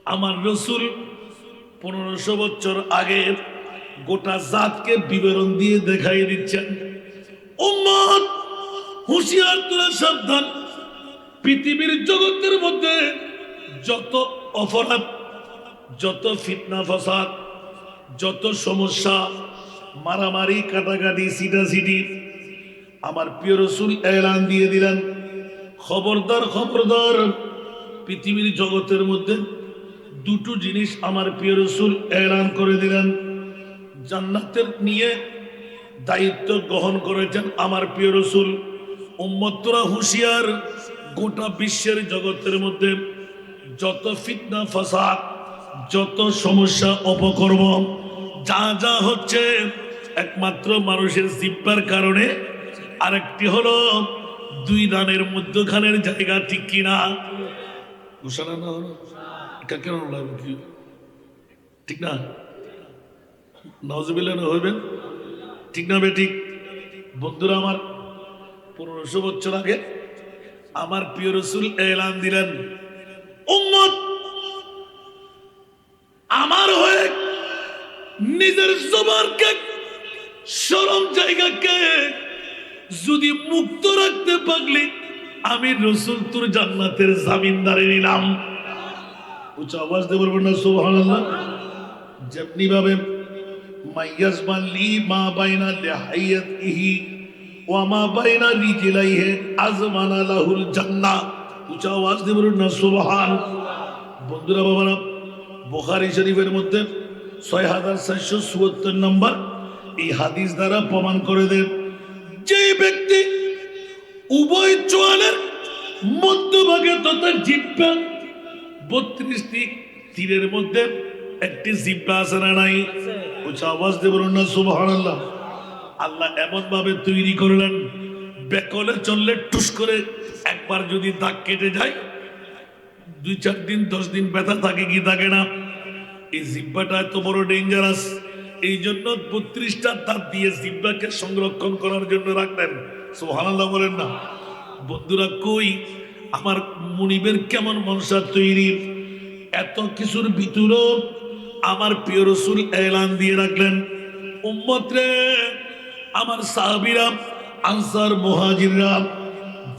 আমার রসুল 1500 বছর আগে গোটা জাতকে বিবরণ দিয়ে দেখাই দিচ্ছেন, উম্মত হুঁশিয়ার তোরা, সাবধান। পৃথিবীর জগতের মধ্যে যত অপরাধ, যত ফিতনা ফাসাদ, যত সমস্যা, মারামারি, কাটাকাটি, সিটাসিটি, আমার প্রিয় রসুল এলান দিয়ে দিলেন, খবরদার খবরদার। পৃথিবীর জগতের মধ্যে দুটো জিনিস আমার প্রিয় রসুল এলান করে দিলেন। জান্নাতের নিয়ে দায়িত্ব গ্রহণ করেছেন আমার প্রিয় রসুল। উম্মতরা হুঁশিয়ার, গোটা বিশ্বের জগতের মধ্যে যত ফিতনা ফাসাদ, যত সমস্যা, অপকর্ম যা যা হচ্ছে, একমাত্র মানুষের জিব্বার কারণে। আরেকটি হলো দুই রানের মধ্যখানের জায়গা, ঠিক কিনা? ঘোষণা না হলো এটা কেন লাগবে? কি ঠিক না? নওয়াজবিল্লাহ হইবেন, ঠিক না বেঠিক? বন্ধুরা আমার, 1500 বছর আগে আমার প্রিয় রসুল এলান দিলেন, উম্মত আমার হয়ে নিজের জবানকে, শরম জায়গাকে যদি মুক্ত রাখতে পারলি, আমি রসুল তোর জান্নাতের জামিনদারি নিলাম। উচ্চ আওয়াজ দিয়ে বলবেন না সুবহানাল্লাহ? যেমনি ভাবে মাইয়াজমান লি মা বাইনা লিহাইয়াতিহি ওয়া মা বাইনা রিজলাইহি আজমানা লাহুল জান্নাহ। উচ্চ আওয়াজ দিয়ে বলবেন না সুবহান। বন্ধুরা বাবারা, বুখারী শরীফের মধ্যে 6474 নম্বর এই হাদিস দ্বারা প্রমাণ করে দেন, যে ব্যক্তি উভয় চোয়ালের মধ্যভাগে তথা জিহ্বা, 32টি তীরের মধ্যে একটি জিহ্বা আছে না নাই? উচ্চ আওয়াজ দিয়ে বলুন না সুবহানাল্লাহ। আল্লাহ এমন ভাবে তৈরি করলেন, বেকলে চললে টুস করে একবার যদি দাগ কেটে যায়, 2-4 দিন 10 দিন ব্যথা থাকে কি থাকে না? এই জিহ্বাটা এত বড় ডেঞ্জারাস, এই জন্য 32টা দাঁত দিয়ে জিহ্বাকে সংরক্ষণ করার জন্য রাখলেন। সুবহানাল্লাহ বলেন না? বন্ধুরা, কই আমার মুনিবের কেমন মনসা তৈরি, এত কিছুর ভিতরেও আমার প্রিয় রসুল এলান দিয়ে রাখলেন, উম্মত রে, আমার সাহাবীরা, আনসার, মুহাজিররা,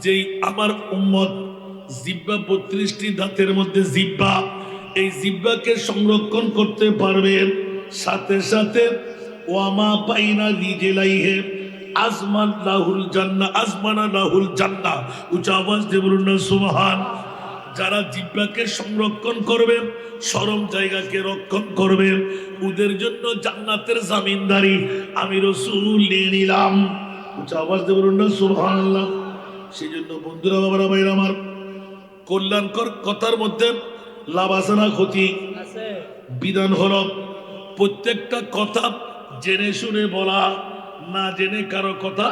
যেই আমার উম্মত জিহ্বা 32টি দাঁতের মধ্যে জিহ্বা, এই জিহ্বাকে সংরক্ষণ করতে পারবে, সাথে সাথে ওয়ামা বাইনা রিজলাইহি আজমান লাহুল জান্নাহ, আজমানা লাহুল জান্নাহ। উচ্চ আওয়াজ দিয়ে বলুন না সুবহান। যারা জিহ্বাকে সংরক্ষণ করবে, শরম জায়গাকে রক্ষণ করবে, ওদের জন্য জান্নাতের জামিনদারি আমি রাসূল নিয়ে নিলাম। উচ্চ আওয়াজ দিয়ে বলুন না সুবহানাল্লাহ। সেই জন্য বন্ধুরা বাবারা ভাইরা আমার, কল্যাণকর কথার মধ্যে লাভ আছে না ক্ষতি? বিধান হলো প্রত্যেকটা কথা জেনে শুনে বলা, না জেনে কারো কথা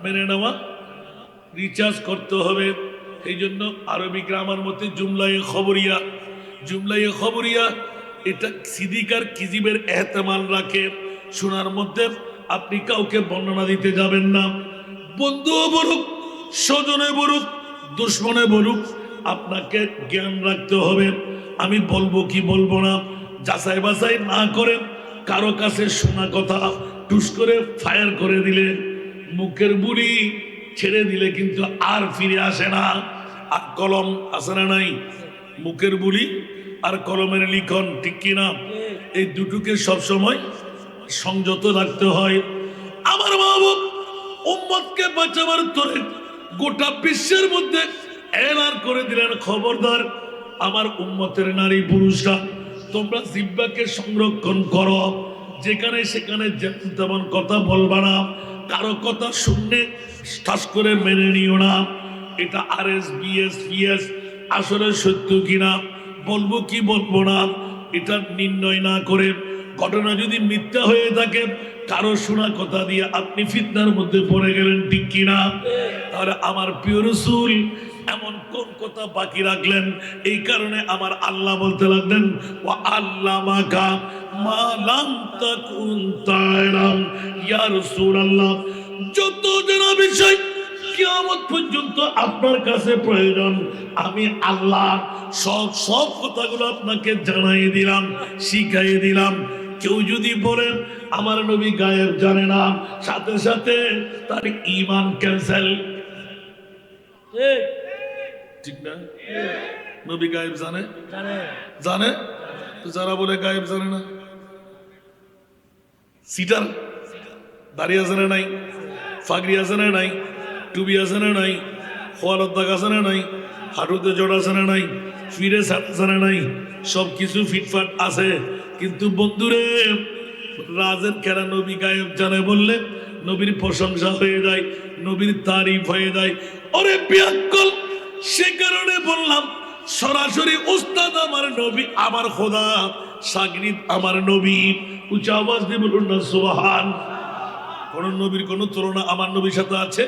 মেনে নেওয়া, রিচার্জ করতে হবে। এই জন্য আরবি গ্রামার মধ্যে জুমলায়ে খবরিয়া, জুমলায়ে খবরিয়া এটা সিদিকার কিজিবের এহতেমাল রাখে। শোনার মধ্যে আপনি কাউকে বর্ণনা দিতে যাবেন না, বন্ধুও বলুক, স্বজনে বলুক, দুশ্মনে বলুক, আপনাকে জ্ঞান রাখতে হবে আমি বলবো কি বলবো না। যাচাই বাছাই না করে কারো কাছে শোনা কথা টুস করে ফায়ার করে দিলে, মুখের বুলি ছেড়ে দিলে কিন্তু আর ফিরে আসে না। আর কলম আছে না নাই? মুখের বুলি আর কলমের লিখন, ঠিক কিনা? এই দুটোকে সবসময় সংযত রাখতে হয়। আমার মাহবুব উম্মতকে বাঁচাবার তোরে গোটা বিশ্বের মধ্যে এলান করে দিলেন, খবরদার আমার উম্মতের নারী পুরুষরা, তোমরা জিহ্বাকে সংরক্ষণ করো, যেখানে সেখানে তেমন কথা বলবা না, কারো কথা শুনলে ঠাস করে মেনে নিও না। এটা RS BS PS আসলে সত্য কিনা, বলবো কি বলবো না, এটা নির্ণয় না করে, ঘটনা যদি মিথ্যা হয়ে থাকে, কারো শোনা কথা দিয়ে আপনি ফিতনার মধ্যে পড়ে গেলেন, ঠিক কিনা? তাহলে আমার প্রিয় রাসূল এমন কোন কথা বাকি রাখলেন? এই কারণে আমার আল্লাহ বলতে লাগলেন, ওয়া আল্লামাকা মা লাম তাকুন তা'লাম। ইয়া রাসূলুল্লাহ, যত জানা বিষয় কিয়ামত পর্যন্ত আপনার কাছে প্রয়োজন, আমি আল্লাহ সব কথাগুলো আপনাকে জানাই দিলাম, শিখাই দিলাম। কেউ যদি বলেন আমার নবী গায়েব জানে না, সাথে সাথে তার ঈমান ক্যান্সেল। ঠিক না? নবী গায়েব জানে? জানে। তো যারা বলে গায়েব জানে না, সিটার, দাড়ি আছে না নাই, ফাগরি আছে না নাই, টুবি আছে না নাই, খোয়ালত দাগ আছে না নাই, হাঁটুতে জোড় আছে না নাই, ফিরে ছাড় আছে না নাই, সব কিছু ফিটফাট আছে। কিন্তু বন্ধুরে, রাজের কেরা নবী গায়েব জানে বললে নবীর প্রশংসা হয়ে যায়, নবীর তারিফ হয়ে যায়। ওরে বিয়াক্কল, সে কারণে বললাম সরাসরি উস্তাদ আমার নবী, আমার খোদা, শাগরিদ আমার নবী। উচ্চ আওয়াজ দিয়ে বলুন না সুবহান। কোন নবীর কোন তুলনা আমার নবীর সাথে আছে?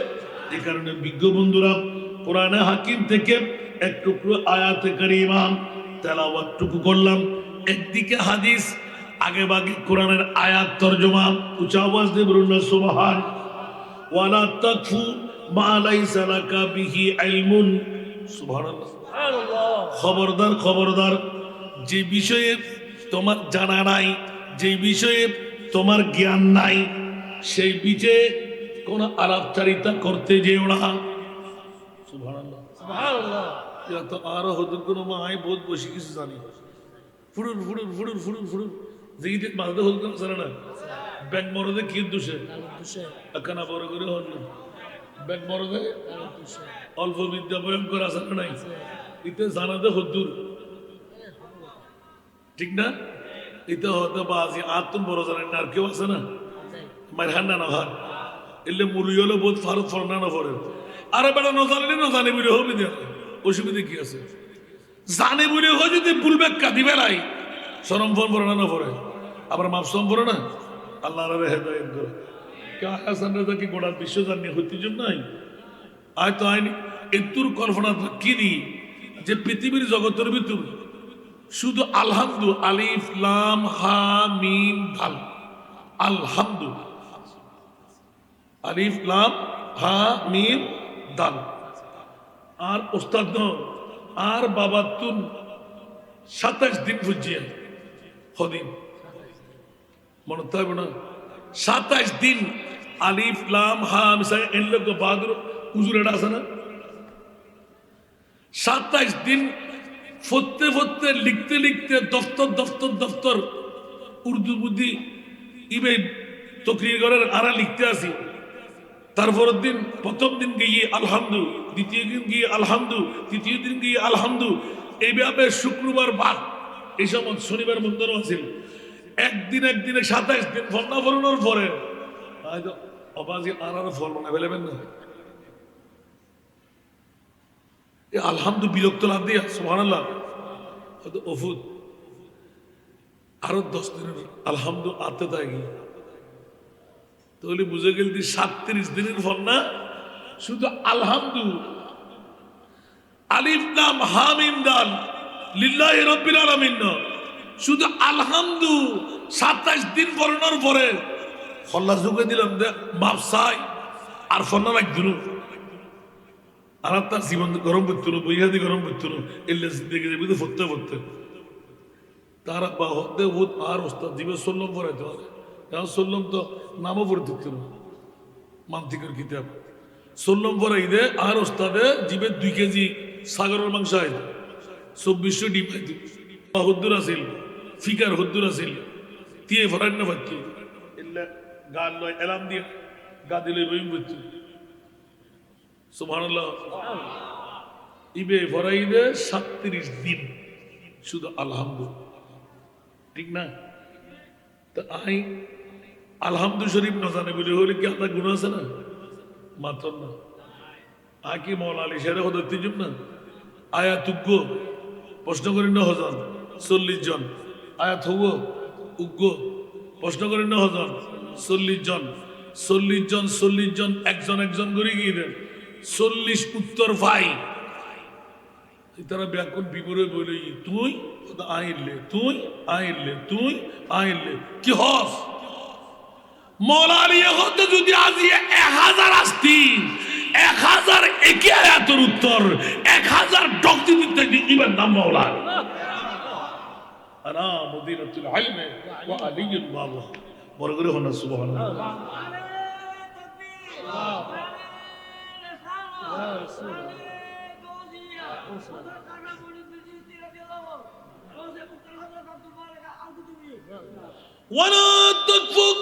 এই কারণে বিজ্ঞ বন্ধুরা, কোরআনে হাকিম থেকে এক টুকরো আয়াতে কারিমা তেলাওয়াতটুকু করলাম, একদিকে হাদিস, আগে বাগে কোরআনের আয়াত তরজমা। উচ্চ আওয়াজ দিয়ে বলুন না সুবহান। ওয়ালা তাকফু মা লাইসা লাকা বিহি ইলমুন। সুবহানাল্লাহ। খবরদার, খবরদার, যে বিষয়ে তোমার জানা নাই, যে বিষয়ে তোমার জ্ঞান নাই, সেই বিষয়ে কোন আলাপচারিতা করতে যেও না। সুবহানাল্লাহ, সুবহানাল্লাহ। ইয়া তো আরো হদুর কোন মাই বহুত বেশি কিছু জানি, ফুড়ুর ফুড়ুর ফুড়ুর ফুড়ুর ফুড়ুর জিগিতে মাঝে হদুর কোন জানে না। ব্যাগ মরদে কি দোষে একানা বড় করে হল না, ব্যাগ মরদে অল্প বিদ্যা ভয়ঙ্কর আছে না নাই, ইতে জানাতে হদুর, ঠিক না? ইতে হতে বাজি আর তুমি বড় জানেন না, আর কেউ আছে না মায়ের হান না হার এলে মুড়ি হলে বহুত ফারুক ফরনা না পড়ে। আরে বেটা নজানে নজানে বলে হবে দেয়, অসুবিধা কি আছে? জানে বলে হয় যদি ভুল ব্যাখ্যা দিবে নাই, সরম ফোন পড়ে না পড়ে, আবার মাপসম পড়ে না। আল্লাহ হেদায়েত করে হাসান রাজা কি গোটা বিশ্ব জানিয়ে হইতে জন্য নাই। আয় তো আইনি এতুর কল্পনা কি দিই যে পৃথিবীর জগতের ভিতর শুধু আলহামদু, আলিফ লাম হা মিম দাল, আলহামদু, আলিফ লাম হা মিম দাল, আর ওস্তাদ আর বাবা তুন 27 দিন বুঝিয়ে হদিন মনে থাকবে না, 27 দিন আলিফ লাম হা মিশাই এন লোক বাহাদুর হুজুরের আছে না, 27 দিন ফতে ফতে লিখতে লিখতে দফতর দফতর দফতর উর্দু বুদ্ধি ইবে তকরির ঘরের আরা লিখতে আসি। তারপরের দিন প্রথম দিন গিয়ে আলহামদু, দ্বিতীয় দিন গিয়ে আলহামদু, তৃতীয় দিন গিয়ে আলহামদু, এইভাবে শুক্রবার বাদ, এই সময় শনিবার মন্দিরও আছিল। একদিনে 27 দিন ফন্না ফলানোর পরে হয়তো অবাজি আর ফল মনে ফেলেবেন না। আলহামদু বিরক্ত লাভ দিয়া সুবহানাল্লাহ হয়তো ওফুদ আরো 10 দিনের আলহামদু আতে থাকি, তাহলে বুঝে গেল 37 দিনের ফল না শুধু আলহামদু, আলিফ লাম হা মিম দাল লিল্লাহি রাব্বিল আলামিন, শুধু আলহামদু 27 দিন পড়ানোর পরে খল্লা যুগে দিলাম মাপসাই আর ফন্না লাগছিল। আর তার জীবন গরম করতো না, বইহাদি গরম করতো না, এলে দেখে যাবি তো ফরতে ফরতে তারা বা হতে হুত আর ওস্তাদ জীবে সল্লম পড়াইতে পারে। এখন সল্লম তো নামও পড়ে থাকতো না, মান্তিকের কিতাব সল্লম পড়াই দে আর ওস্তাদে জীবে 2 কেজি সাগরের মাংস আইত, 2400 ডিম আইত, হদ্দুর আছিল, ফিকার হদ্দুর আছিল, দিয়ে ফরাই না পারত, এলে গান লয় এলাম দিয়ে গা দিলে বইম করত। সুবহানাল্লাহ। ইবে ফরাইদে 37 দিন শুধু আলহামদু, ঠিক না? তা আই আলহামদু শরীফ না জানে বলে হলে কি আপনার গুণ আছে না? মাত্র না। আয় কি মৌলা আলী শেরে হতে যুগ না আয়াত উগ্র প্রশ্ন করেন না হজন 40 জন, আয়াত হব উগ্র প্রশ্ন করেন না হজন 40 জন, 40 জন 40 জন একজন একজন করে গিয়ে দেন 40 উত্তর ভাই। তারা ব্যাকুল বিবরে বলে তুই আইলে তুই আইলে তুই আইলে কি হস মৌলা আলী হতে যদি আজি 1000 আসতি 1000 একই আয়াতের উত্তর 1000 ডক্তি দিতে দিবেন নাম মাওলা আনা মদিনাতুল ইলমি ওয়া আলিয়ুল বাবা বড় করে হন সুবহানাল্লাহ ولا تقف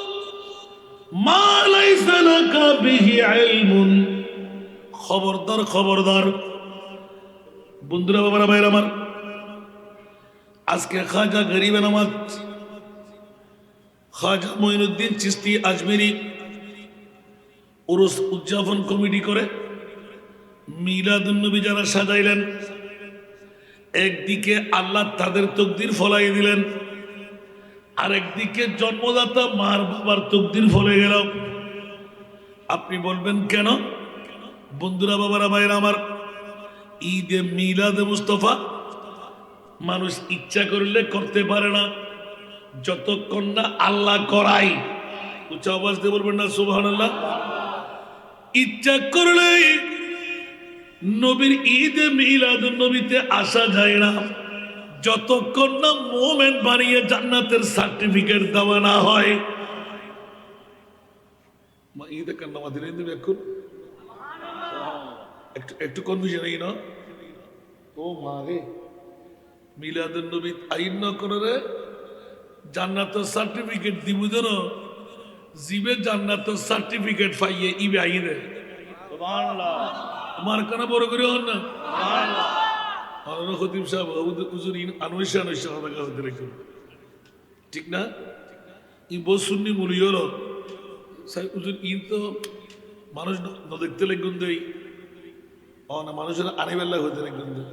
ما ليس لك به علم খবরদার খবরদার বন্ধুরা বাবারা ভাইরা আমার আজকে খাজা গরিব নামাজ খাজা মঈনুদ্দিন চিশতি আজমেরি উরুস উদযাপন কমিটি করে মিলাদুন নবী যারা সাজাইলেন একদিকে আল্লাহ তাদের তকদির ফলাই দিলেন আরেকদিকে জন্মদাতা মার বাবার তকদির ফলে গেল আপনি বলবেন কেন বন্ধুরা বাবারা ভাইরা আমার ঈদে মিলাদে মুস্তাফা মানুষ ইচ্ছা করলে করতে পারে না যতক্ষণ না আল্লাহ করাই উচ্চ আওয়াজ দিয়ে বলবেন না সুবহানাল্লাহ ইচ্ছা করলে নবীর ঈদে মিলাদুন নবীতে আসা যায় না যতক্ষণ না মোমেন বানিয়ে জান্নাতের সার্টিফিকেট দেওয়া না হয় মা ঈদে কান্না দিলেন তুমি এখন একটু কনফিউশন এই না ও মা রে মিলাদুন নবী আইন না করে জান্নাতের সার্টিফিকেট দিব যেন জিবে জান্নাতের সার্টিফিকেট পাইয়ে ইবে আইনে সুবহানাল্লাহ আমার কেন বড় করে হন না সুবহানাল্লাহ খতিব সাহেব হুজুর আনয়শা ঠিক না ই বহু সুন্নি মুলি হলো সাহেব হুজুর ইন তো মানুষ দেখতে লাগুন দেই ও না মানুষের আনিবেলা হইতে লাগুন দেই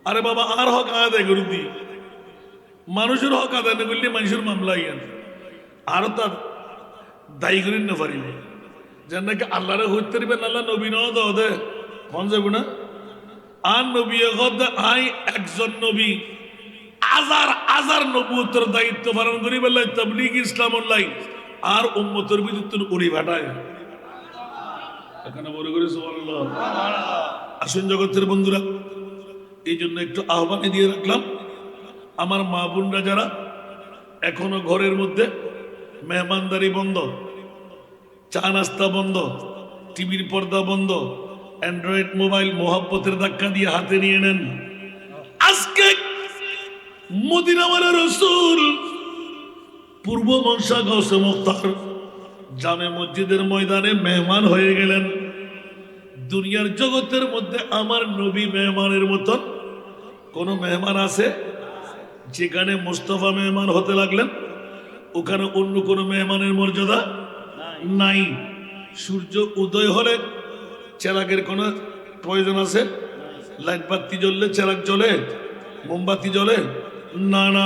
আরে বাবা আর হক আদায় করে দি মানুষের হক আদায় না করলে মানুষের মামলা ইয়ান আর তার দায়ী করেন না পারিব যেন নাকি আল্লাহরে হইতে পারবেন আল্লাহ নবী ন দে মন যাব না আর নবী আই একজন নবী হাজার হাজার নবুয়তের দায়িত্ব পালন করি বললে তাবলীগ ইসলাম অনলাইন আর উম্মতের বিদ্যুৎ উড়ি ভাটায় এখানে বড় করে সুবহানাল্লাহ আসুন জগতের বন্ধুরা এই জন্য একটু আহ্বানে দিয়ে রাখলাম আমার মা বোনরা যারা এখনো ঘরের মধ্যে মেহমানদারি বন্ধ চা নাস্তা বন্ধ টিভির পর্দা বন্ধ অ্যান্ড্রয়েড মোবাইল মোহাব্বতের ধাক্কা দিয়ে হাতে নিয়ে নেন আজকে মদিনাওয়ালা রাসূল পূর্ব মনসা গাউসে মুখতার জামে মসজিদের ময়দানে মেহমান হয়ে গেলেন দুনিয়ার জগতের মধ্যে আমার নবী মেহমানের মতন কোন মেহমান আছে যেখানে মুস্তাফা মেহমান হতে লাগলেন ওখানে অন্য কোন মেহমানের মর্যাদা নাই সূর্য উদয় হলে চেরাগের কোনো প্রয়োজন আছে লাইট বাতি জ্বললে চেরাগ জ্বলে মোমবাতি জ্বলে না না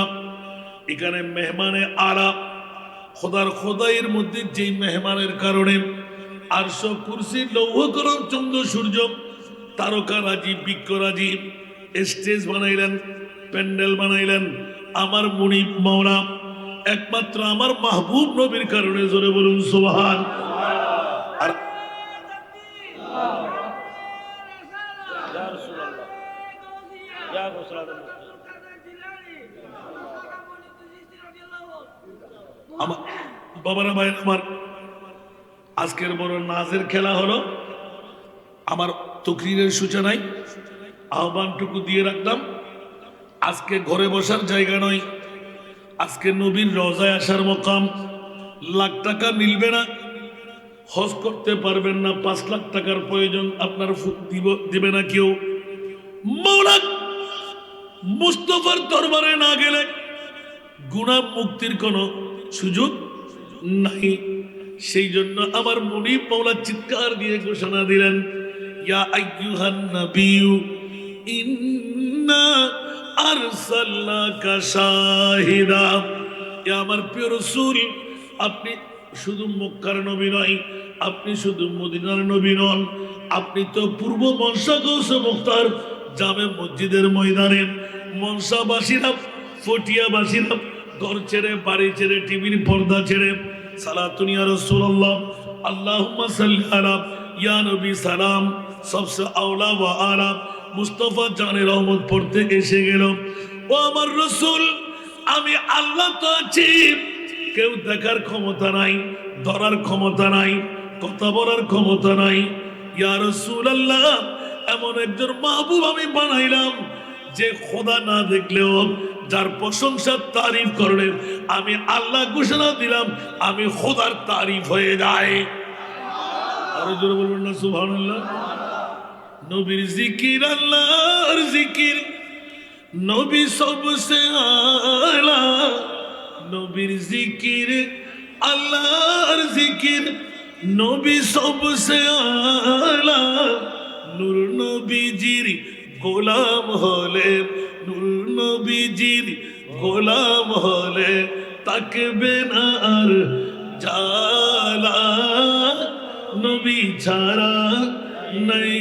এখানে মেহমানে আরা খোদার খোদাইয়ের মধ্যে যেই মেহমানের কারণে আরশ কুরসি লৌহ করম চন্দ্র সূর্য তারকা রাজি বৃক্ষ রাজি স্টেজ বানাইলেন প্যান্ডেল বানাইলেন আমার মুনিব মাওলা একমাত্র আমার মাহবুব নবীর কারণে জোরে বলুন সুবহান আর আমার বাবারা ভাই আমার আজকের বড় নাজের খেলা হলো আমার তকরিরের সূচনায় আহ্বানটুকু দিয়ে রাখলাম আজকে ঘরে বসার জায়গা নয় আজকে নবীর রওজায় আসার মকাম লাখ টাকা মিলবে না হজ করতে পারবেন না 5 লাখ টাকার প্রয়োজন আপনার দিবে না কেউ মাওলা মুস্তাফার দরবারে না গেলে গুনাহ মুক্তির কোনো সুযোগ নাই সেই জন্য আমার মুনিব মাওলা চিৎকার দিয়ে ঘোষণা দিলেন ইয়া আইয়ুহান নাবিয়্যু ইন্না আরসালনাকা শাহিদা ইয়া আমার প্রিয় রাসূল আপনি শুধু মক্কার নবী নয় আপনি শুধু মদিনার নবী নন আপনি তো পূর্ব মনসা গাউসে মুখতার জামে মসজিদের ময়দানে মনসাবাসীরা ফটিয়াবাসীরা ঘর ছেড়ে বাড়ি ছেড়ে টিভির পর্দা ছেড়ে সালাতুন ইয়া রাসূলুল্লাহ আল্লাহুম্মা সাল্লি আলা ইয়া নবী সালাম, সবসে আওলা ওয়া আলা মুস্তাফা জানে রহমত পড়তে এসে গেল। ও আমার রসুল, আমি আল্লাহ তো আছি, কেউ দেখার ক্ষমতা নাই, ধরার ক্ষমতা নাই, কথা বলার ক্ষমতা নাই। ইয়া রাসূলুল্লাহ, এমন একজন মাহবুব আমি বানাইলাম যে খোদা না দেখলেও যার প্রশংসার তারিফ করলেন, আমি আল্লাহ ঘোষণা দিলাম আমি খোদার তারিফ হয়ে যায়। আরো জোরে বলবেন না সুবহানাল্লাহ। নবীর জিকির আল্লাহর জিকির, নবী সবসে আলা। নবীর জিকির আল্লাহর জিকির, নবী সবসে আলা। নূর নবীজির গোলাম হলে, নূর নবীজির গোলাম হলে তাকবে না আর জালা। নবী ছাড়া নাই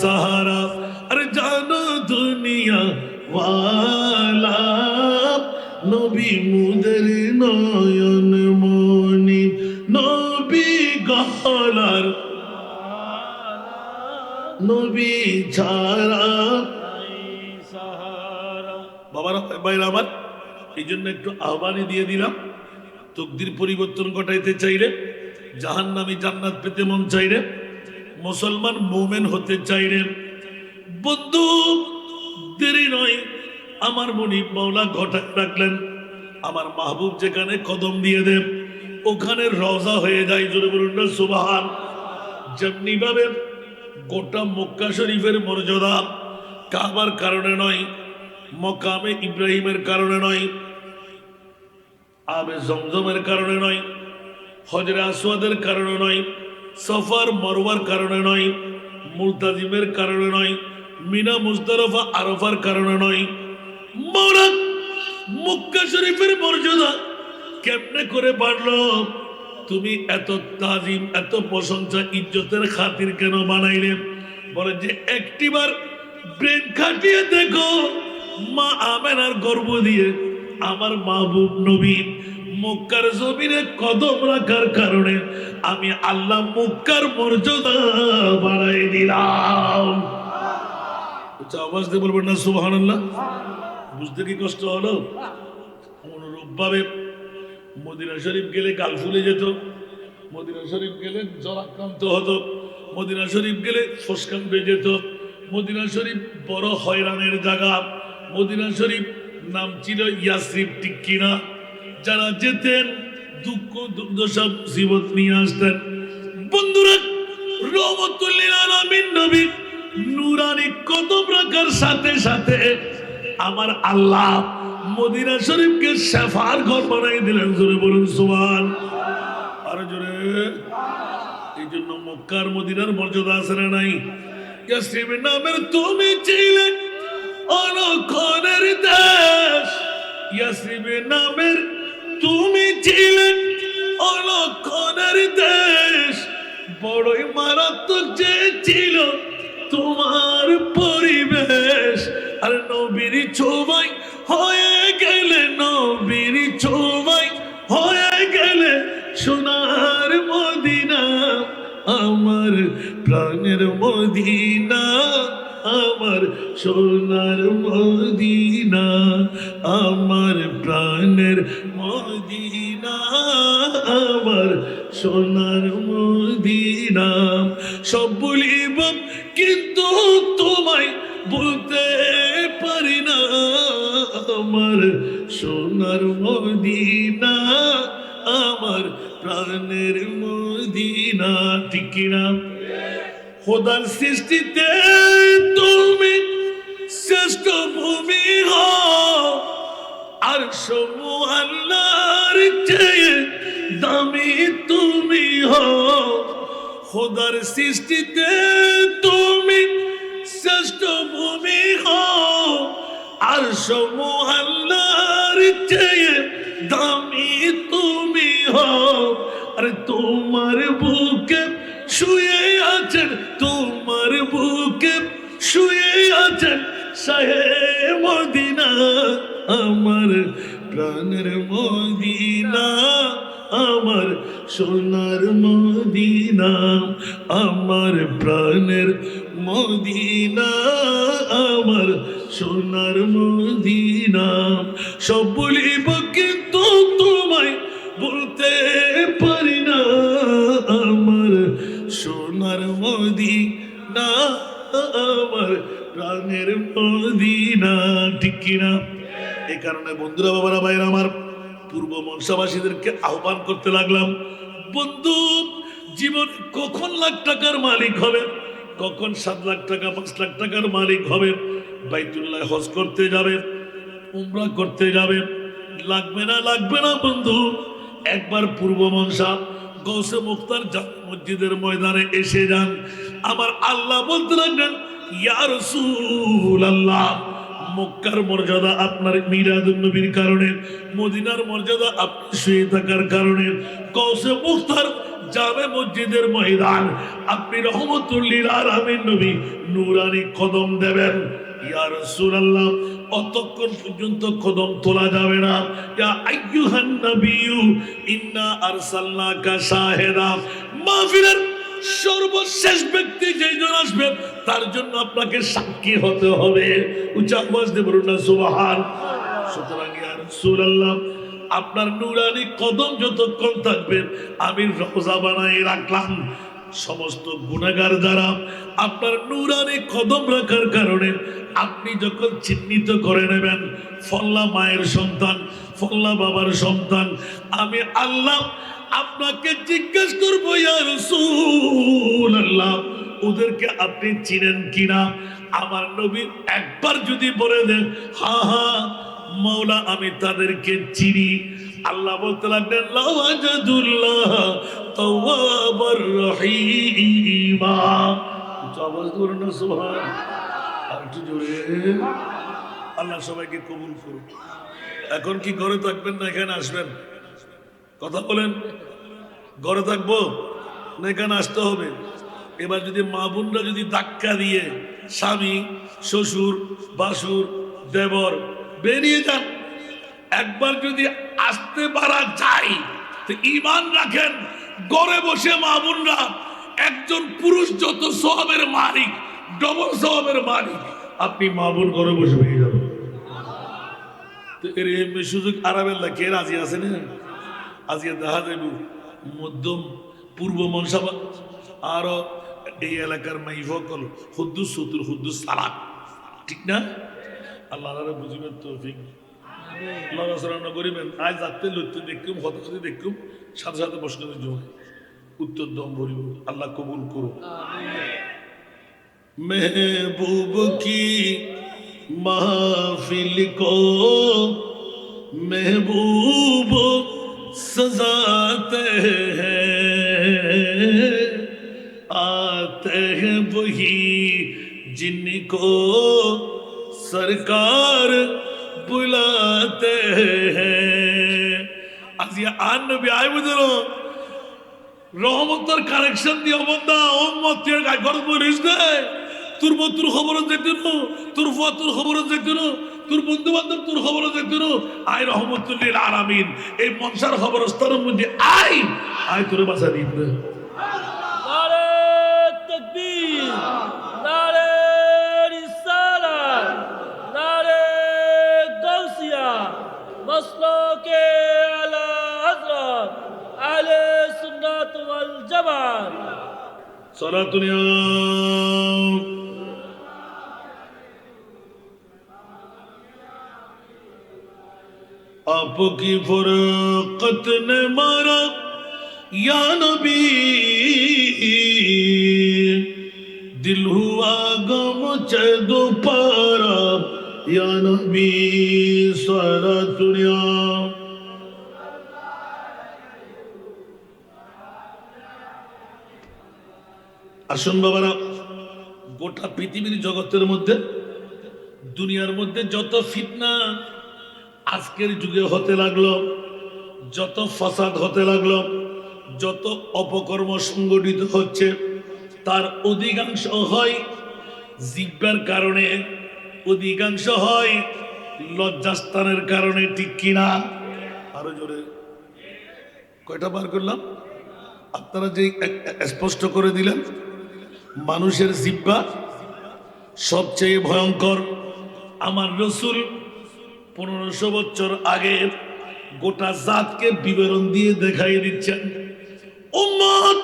সাহারা, আর জানো দুনিয়া ওয়ালা। নবী মুদের নয়ন মনি, নবী গহলার, নবী ছাড়া সাহারা। বাবারা ভাইরা আমার, এই জন্য একটু আহ্বানই দিয়ে দিলাম, তকদির পরিবর্তন ঘটাইতে চাইলে, জাহান্নামী জান্নাত পেতে মন চাইলে, মুসলমান মুমিন হতে চাইলে, বন্ধু দেরি নয়, আমার মনিব মাওলা ঘটায় রাখলেন। আমার মাহবুব যেখানে কদম দিয়ে দেন ওখানে রওজা হয়ে যায়। জোরে বলুন না সুবহান। যেমনি ভাবে গোটা মক্কা শরীফের মর্যাদা কাবার কারণে নয়, মকামে ইব্রাহিমের কারণে নয়, আবে জমজমের কারণে নয়, হজরে আসওয়াদের কারণে নয়, সফার মরওয়ার কারণে নয়, মুলতাজিমের কারণে নয়, মিনা মুজদারফা আরাফার কারণে নয়, মৌলা মক্কা শরীফের মর্যাদা কেমনে করে বাড়লো? তুমি এত তাজিম, এত প্রশংসা, ইজ্জতের খাতির কেন বানাইলে? বলে যে একটিবার ব্রেন খাটিয়ে দেখো, মা আমেনার গর্ভ দিয়ে আমার মাহবুব নবী মক্কার জমিনে কদম রাখার কারণে আমি আল্লাহ মক্কার মর্যাদা বাড়াই দিলাম। আওয়াজ দিয়ে বলবেন না সুবহানাল্লাহ। বুঝতে কি কষ্ট হলো? অনুরূপ ভাবে মদিনা শরীফ গেলে গাল ফুলে যেত, মদিনা শরীফ গেলে জলাক্রান্ত হতো, মদিনা শরীফ গেলে ফসকান বেজে যেত, মদিনা শরীফ বড় হয়রানের জায়গা। মদিনা শরীফ নাম ছিল ইয়াসরিব, ঠিক কিনা? যারা যেতেন দুঃখ দুর্দশা জীবন নিয়ে আসতেন। বন্ধুরা, রহমতুল লিল আলামিন নবী নুরানি কদম রাখার সাথে সাথে আমার আল্লাহ মদিনা শরীফকে শেফার ঘর বানাই দিলেন। জোরে বলুন সুবহান। আরো জোরে। এই জন্য মক্কার মদিনার মর্যাদা আছে না নাই? ইয়াসরিব নামের তুমি ছিলে অলক্ষণের দেশ, ইয়াসরিব নামের তুমি ছিলে অলক্ষণের দেশ। বড়ই মারাত্মক যে ছিল তোমার পরিবেশ। আর নবীর ছোঁয়াই হয়ে গেলে, নবীর ছোঁয়াই হয়ে গেলে সোনার মদিনা, আমার প্রাণের মদিনা, আমার সোনার মদিনা, আমার প্রাণের মদিনা, আমার সোনার মদিনা। সব বলিব কিন্তু তোমায় বলতে পারি না, আমার সোনার মদিনা, আমার প্রাণের মদিনা। ঠিক কিনা? খোদার সৃষ্টিতে তুমি শ্রেষ্ঠ ভূমি হও, আর সমূহ আল্লাহর চেয়ে দামি তুমি হও। খোদার সৃষ্টিতে তুমি শ্রেষ্ঠ ভূমি হও, আর সমূহ আল্লাহর চেয়ে দামি তুমি হও। আর তোমার বুকে শুয়ে আছেন, তোমার বুকে শুয়ে আছেন শাহে মদিনা, আমার প্রাণের মদিনা, আমার সোনার মদিনা, আমার প্রাণের মদিনা, আমার সোনার মদিনা। সব বলিব কিন্তু তোমায় বলতে পারি না, আমার সোনার মদিনা, আমার প্রাণের মদিনা। ঠিক কিনা? এই কারণে বন্ধুরা, বাবারা, ভাইরা আমার, পূর্ব মনসাবাসীদেরকে আহ্বান করতে লাগলাম, বন্ধু, জীবন কখন লাখ টাকার মালিক হবে, কখন 7 লাখ টাকা 5 লাখ টাকার মালিক হবে, বাইতুল্লাহ হজ করতে যাবে, উমরা করতে যাবে, লাগবে না, লাগবে না বন্ধু। একবার পূর্ব মনসা গৌসে মুখতার জামে মসজিদের ময়দানে এসে যান। আমার আল্লাহ বলতে লাগলেন, ইয়া রাসূলুল্লাহ, মক্কার মর্যাদা আপনার মিলাদুন নবীর কারণে, মদিনার মর্যাদা আপনি শুয়ে থাকার কারণে, গৌসে মুখতার জামে মসজিদের ময়দান আপনি রহমতুল লিল আলামিন নবী নূরানি কদম দেবেন। ইয়া রাসূলুল্লাহ, অতক্ষণ পর্যন্ত কদম তোলা যাবে না। ইয়া আইয়ুহান নবিয়্যু ইন্না আরসালনাকা শাহিদা, মাহফিলের সর্বশেষ ব্যক্তি যেজন আসবে তার জন্য আপনাকে সাক্ষী হতে হবে। উচ্চ আওয়াজ দিয়ে বলুন না সুবহান। সুতরাং ইয়া রাসূলুল্লাহ, আপনার নূরানি কদম যতক্ষণ থাকবে আমি রওজা বানাই রাখলাম। সমস্ত গুনাহগার যারা আপনার নূরানি কদম রাখার কারণে আপনি যখন চিহ্নিত করে নেবেন, ফল্লা মায়ের সন্তান, ফল্লা বাবার সন্তান, আমি আল্লাহ আপনাকে জিজ্ঞেস করবো, ইয়া রাসূলুল্লাহ, ওদেরকে আপনি চিনেন কিনা? আমার নবী একবার যদি বলে দেন, হ্যাঁ হ্যাঁ মাওলা আমি তাদেরকে চিনি, আল্লাহ বলতে লাগলেন, লাওয়াজাদুল্লাহ তাওয়াবার রহিমা। আওয়াজ করুন না সুবহান। আর একটু জোরে। আল্লাহ সবাইকে কবুল করুন। এখন কি ঘরে থাকবেন না এখানে আসবেন? কথা বলেন। ঘরে থাকবো না এখানে আসতে হবে? এবার যদি মা বোনরা যদি ধাক্কা দিয়ে স্বামী, শ্বশুর, বাসুর, দেবর বেরিয়ে যান, একবার যদি আসতে পারা যায় তো ঈমান রাখেন, ঘরে বসে মা বোনরা একজন পুরুষ যত সওয়াবের মালিক, ডবল সওয়াবের মালিক আপনি মা বোন ঘরে বসে পেয়ে যাবেন। তো এর সুযোগ আরামের লাগে রাজি আছে না? আজকে দেখা যাবে মধ্যম পূর্ব মনসা আর এই এলাকার মাইফকল হুদ্দুস সুতুর হুদ্দুস সালাত, ঠিক না? আল্লাহ বুঝিবেন তৌফিক লড়াচড়া করিবেন। আজ যাতে লড়তে দেখুম, হতাশি দেখুম, সাথে সাথে প্রশ্নের জন্য উত্তর দম ভরিব। আল্লাহ কবুল করুন। महबूब की महफिल को महबूब सजाते हैं, आते हैं वही जिनको सरकार बुलाते हैं। আজিয়া আন নবী আই বুঝলো রহমতের কানেকশন দিয়ে বন্ধা উম্মতের গায় গর্ব করিস না। তোর তোর খবরও দেখতে নো, তোর ফুয়া তোর খবরও দেখতে নো, তোর বন্ধু বান্ধব তোর খবরও দেখতে নো। আয় রহমতুল লিল আলামিন এই মনসার খবরস্থানের মধ্যে আয় আয় তোর বাসা দিন। নারে তাকবীর, নারে রিসালাত, নারে গাউসিয়া, মাসলাকে আলা হযরত আহলে সুন্নাত ওয়াল জামাত। সালাতুন ইয়া आपकी फुरकत ने मारा या नबी, दिल हुआ गम चे दोबारा या नबी सारा दुनिया। আসুন বাবারা, গোটা পৃথিবীর জগতের মধ্যে, দুনিয়ার মধ্যে যত ফিতনা আজকের যুগে হতে লাগলো, যত ফাসাদ হতে লাগলো, যত অপকর্ম সংগঠিত হচ্ছে, তার অধিকাংশ হয় জিহ্বার কারণে, অধিকাংশ হয় লজ্জাস্থানের কারণে, ঠিক কিনা? আরো জোরে কয়টা বার করলাম? আপনারা যে স্পষ্ট করে দিলেন, মানুষের জিহ্বা সবচেয়ে ভয়ঙ্কর। আমার রসুল 1500 বছর আগে গোটা জাতকে বিবরণ দিয়ে দেখাই দিচ্ছেন, উম্মত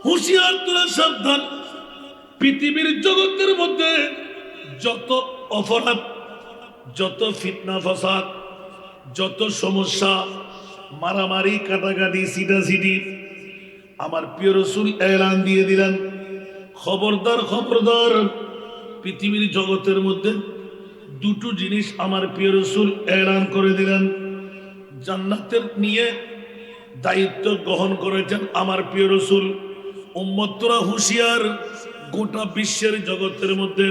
হুঁশিয়ার তোরা, সাবধান। পৃথিবীর জগতের মধ্যে যত অপরাধ, যত ফিতনা ফাসাদ, যত সমস্যা, মারামারি, কাটাকাটি, সিটাসিটি, আমার প্রিয় রসুল এলান দিয়ে দিলেন, খবরদার খবরদার। পৃথিবীর জগতের মধ্যে দুটো জিনিস আমার প্রিয় রসুল এলান করে দিলেন। জান্নাতের নিয়ে দায়িত্ব গ্রহণ করেছেন আমার প্রিয় রসুল। উম্মত তোরা হুঁশিয়ার, গোটা বিশ্বের জগতের মধ্যে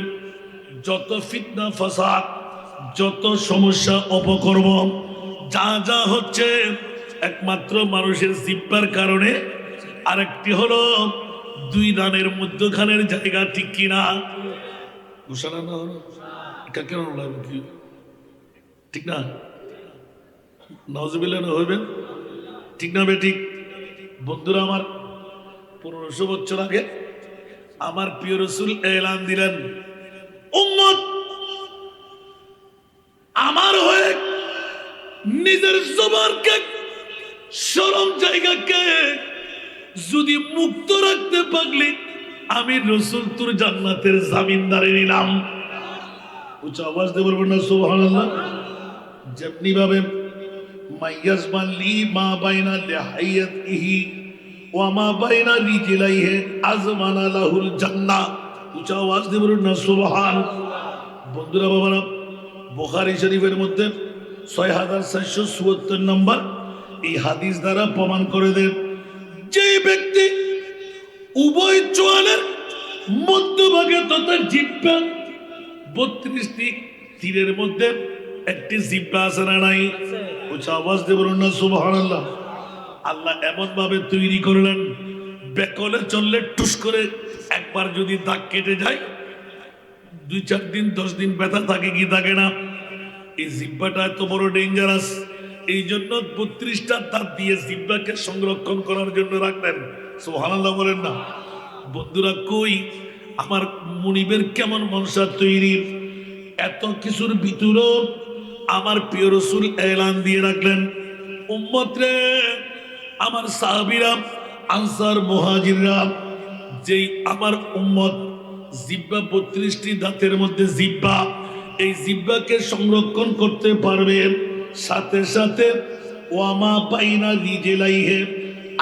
যত ফিতনা ফাসাদ, যত সমস্যা, অপকর্ম যা যা হচ্ছে, একমাত্র মানুষের জিহ্বার কারণে। আরেকটি হলো দুই দানের মধ্যখানের জায়গা, ঠিক কিনা? ঘোষণা না হলো এটা কেন লাগবে? কি ঠিক না? নজবিল্লা না হইবেন, ঠিক না বেঠিক? বন্ধুরা আমার, 1500 বছর আগে আমার প্রিয় রসুল এলান দিলেন, উম্মত আমার হয়ে নিজের জবানকে, শরম জায়গাকে যদি মুক্ত রাখতে পারলি, আমি রসুল তোর জান্নাতের জামিনদারি নিলাম। উচ্চ আওয়াজ দিয়ে বলবেন না সুবহানাল্লাহ? যেমনি ভাবে মাইয়াজমান লি মা বাইনা লিহাইয়াতিহি ওয়া মা বাইনা রিজলাইহি আজমানা লাহুল জান্নাহ। উচ্চ আওয়াজ দিয়ে বলবেন না সুবহান। বন্ধুরা বাবারা, বুখারী শরীফের মধ্যে 6474 নম্বর এই হাদিস দ্বারা প্রমাণ করে দেন, যে ব্যক্তি উভয় চোয়ালের মধ্যভাগে তথা জিহ্বা, 32টি তীরের মধ্যে একটি জিহ্বা আছে না নাই? উচ্চ আওয়াজ দিয়ে বলুন না সুবহানাল্লাহ। আল্লাহ এমন ভাবে তৈরি করলেন, বেকলে চললে টুস করে একবার যদি দাগ কেটে যায়, 2-4 দিন 10 দিন ব্যথা থাকে কি থাকে না? এই জিহ্বাটা এত বড় ডেঞ্জারাস, এই জন্য 32টা দাঁত দিয়ে জিহ্বাকে সংরক্ষণ করার জন্য রাখলেন। সুবহানাল্লাহ বলেন না? বন্ধুরা, কই আমার মুনিবের কেমন মনসা তৈরি, এত কিছুর ভিতরেও আমার প্রিয় রসুল এলান দিয়ে রাখলেন, উম্মত রে, আমার সাহাবীরা, আনসার, মুহাজিররা, যেই আমার উম্মত জিহ্বা 32টি দাঁতের মধ্যে জিহ্বা, এই জিহ্বাকে সংরক্ষণ করতে পারবে, সাথে সাথে ওয়ামা বাইনা রিজলাইহি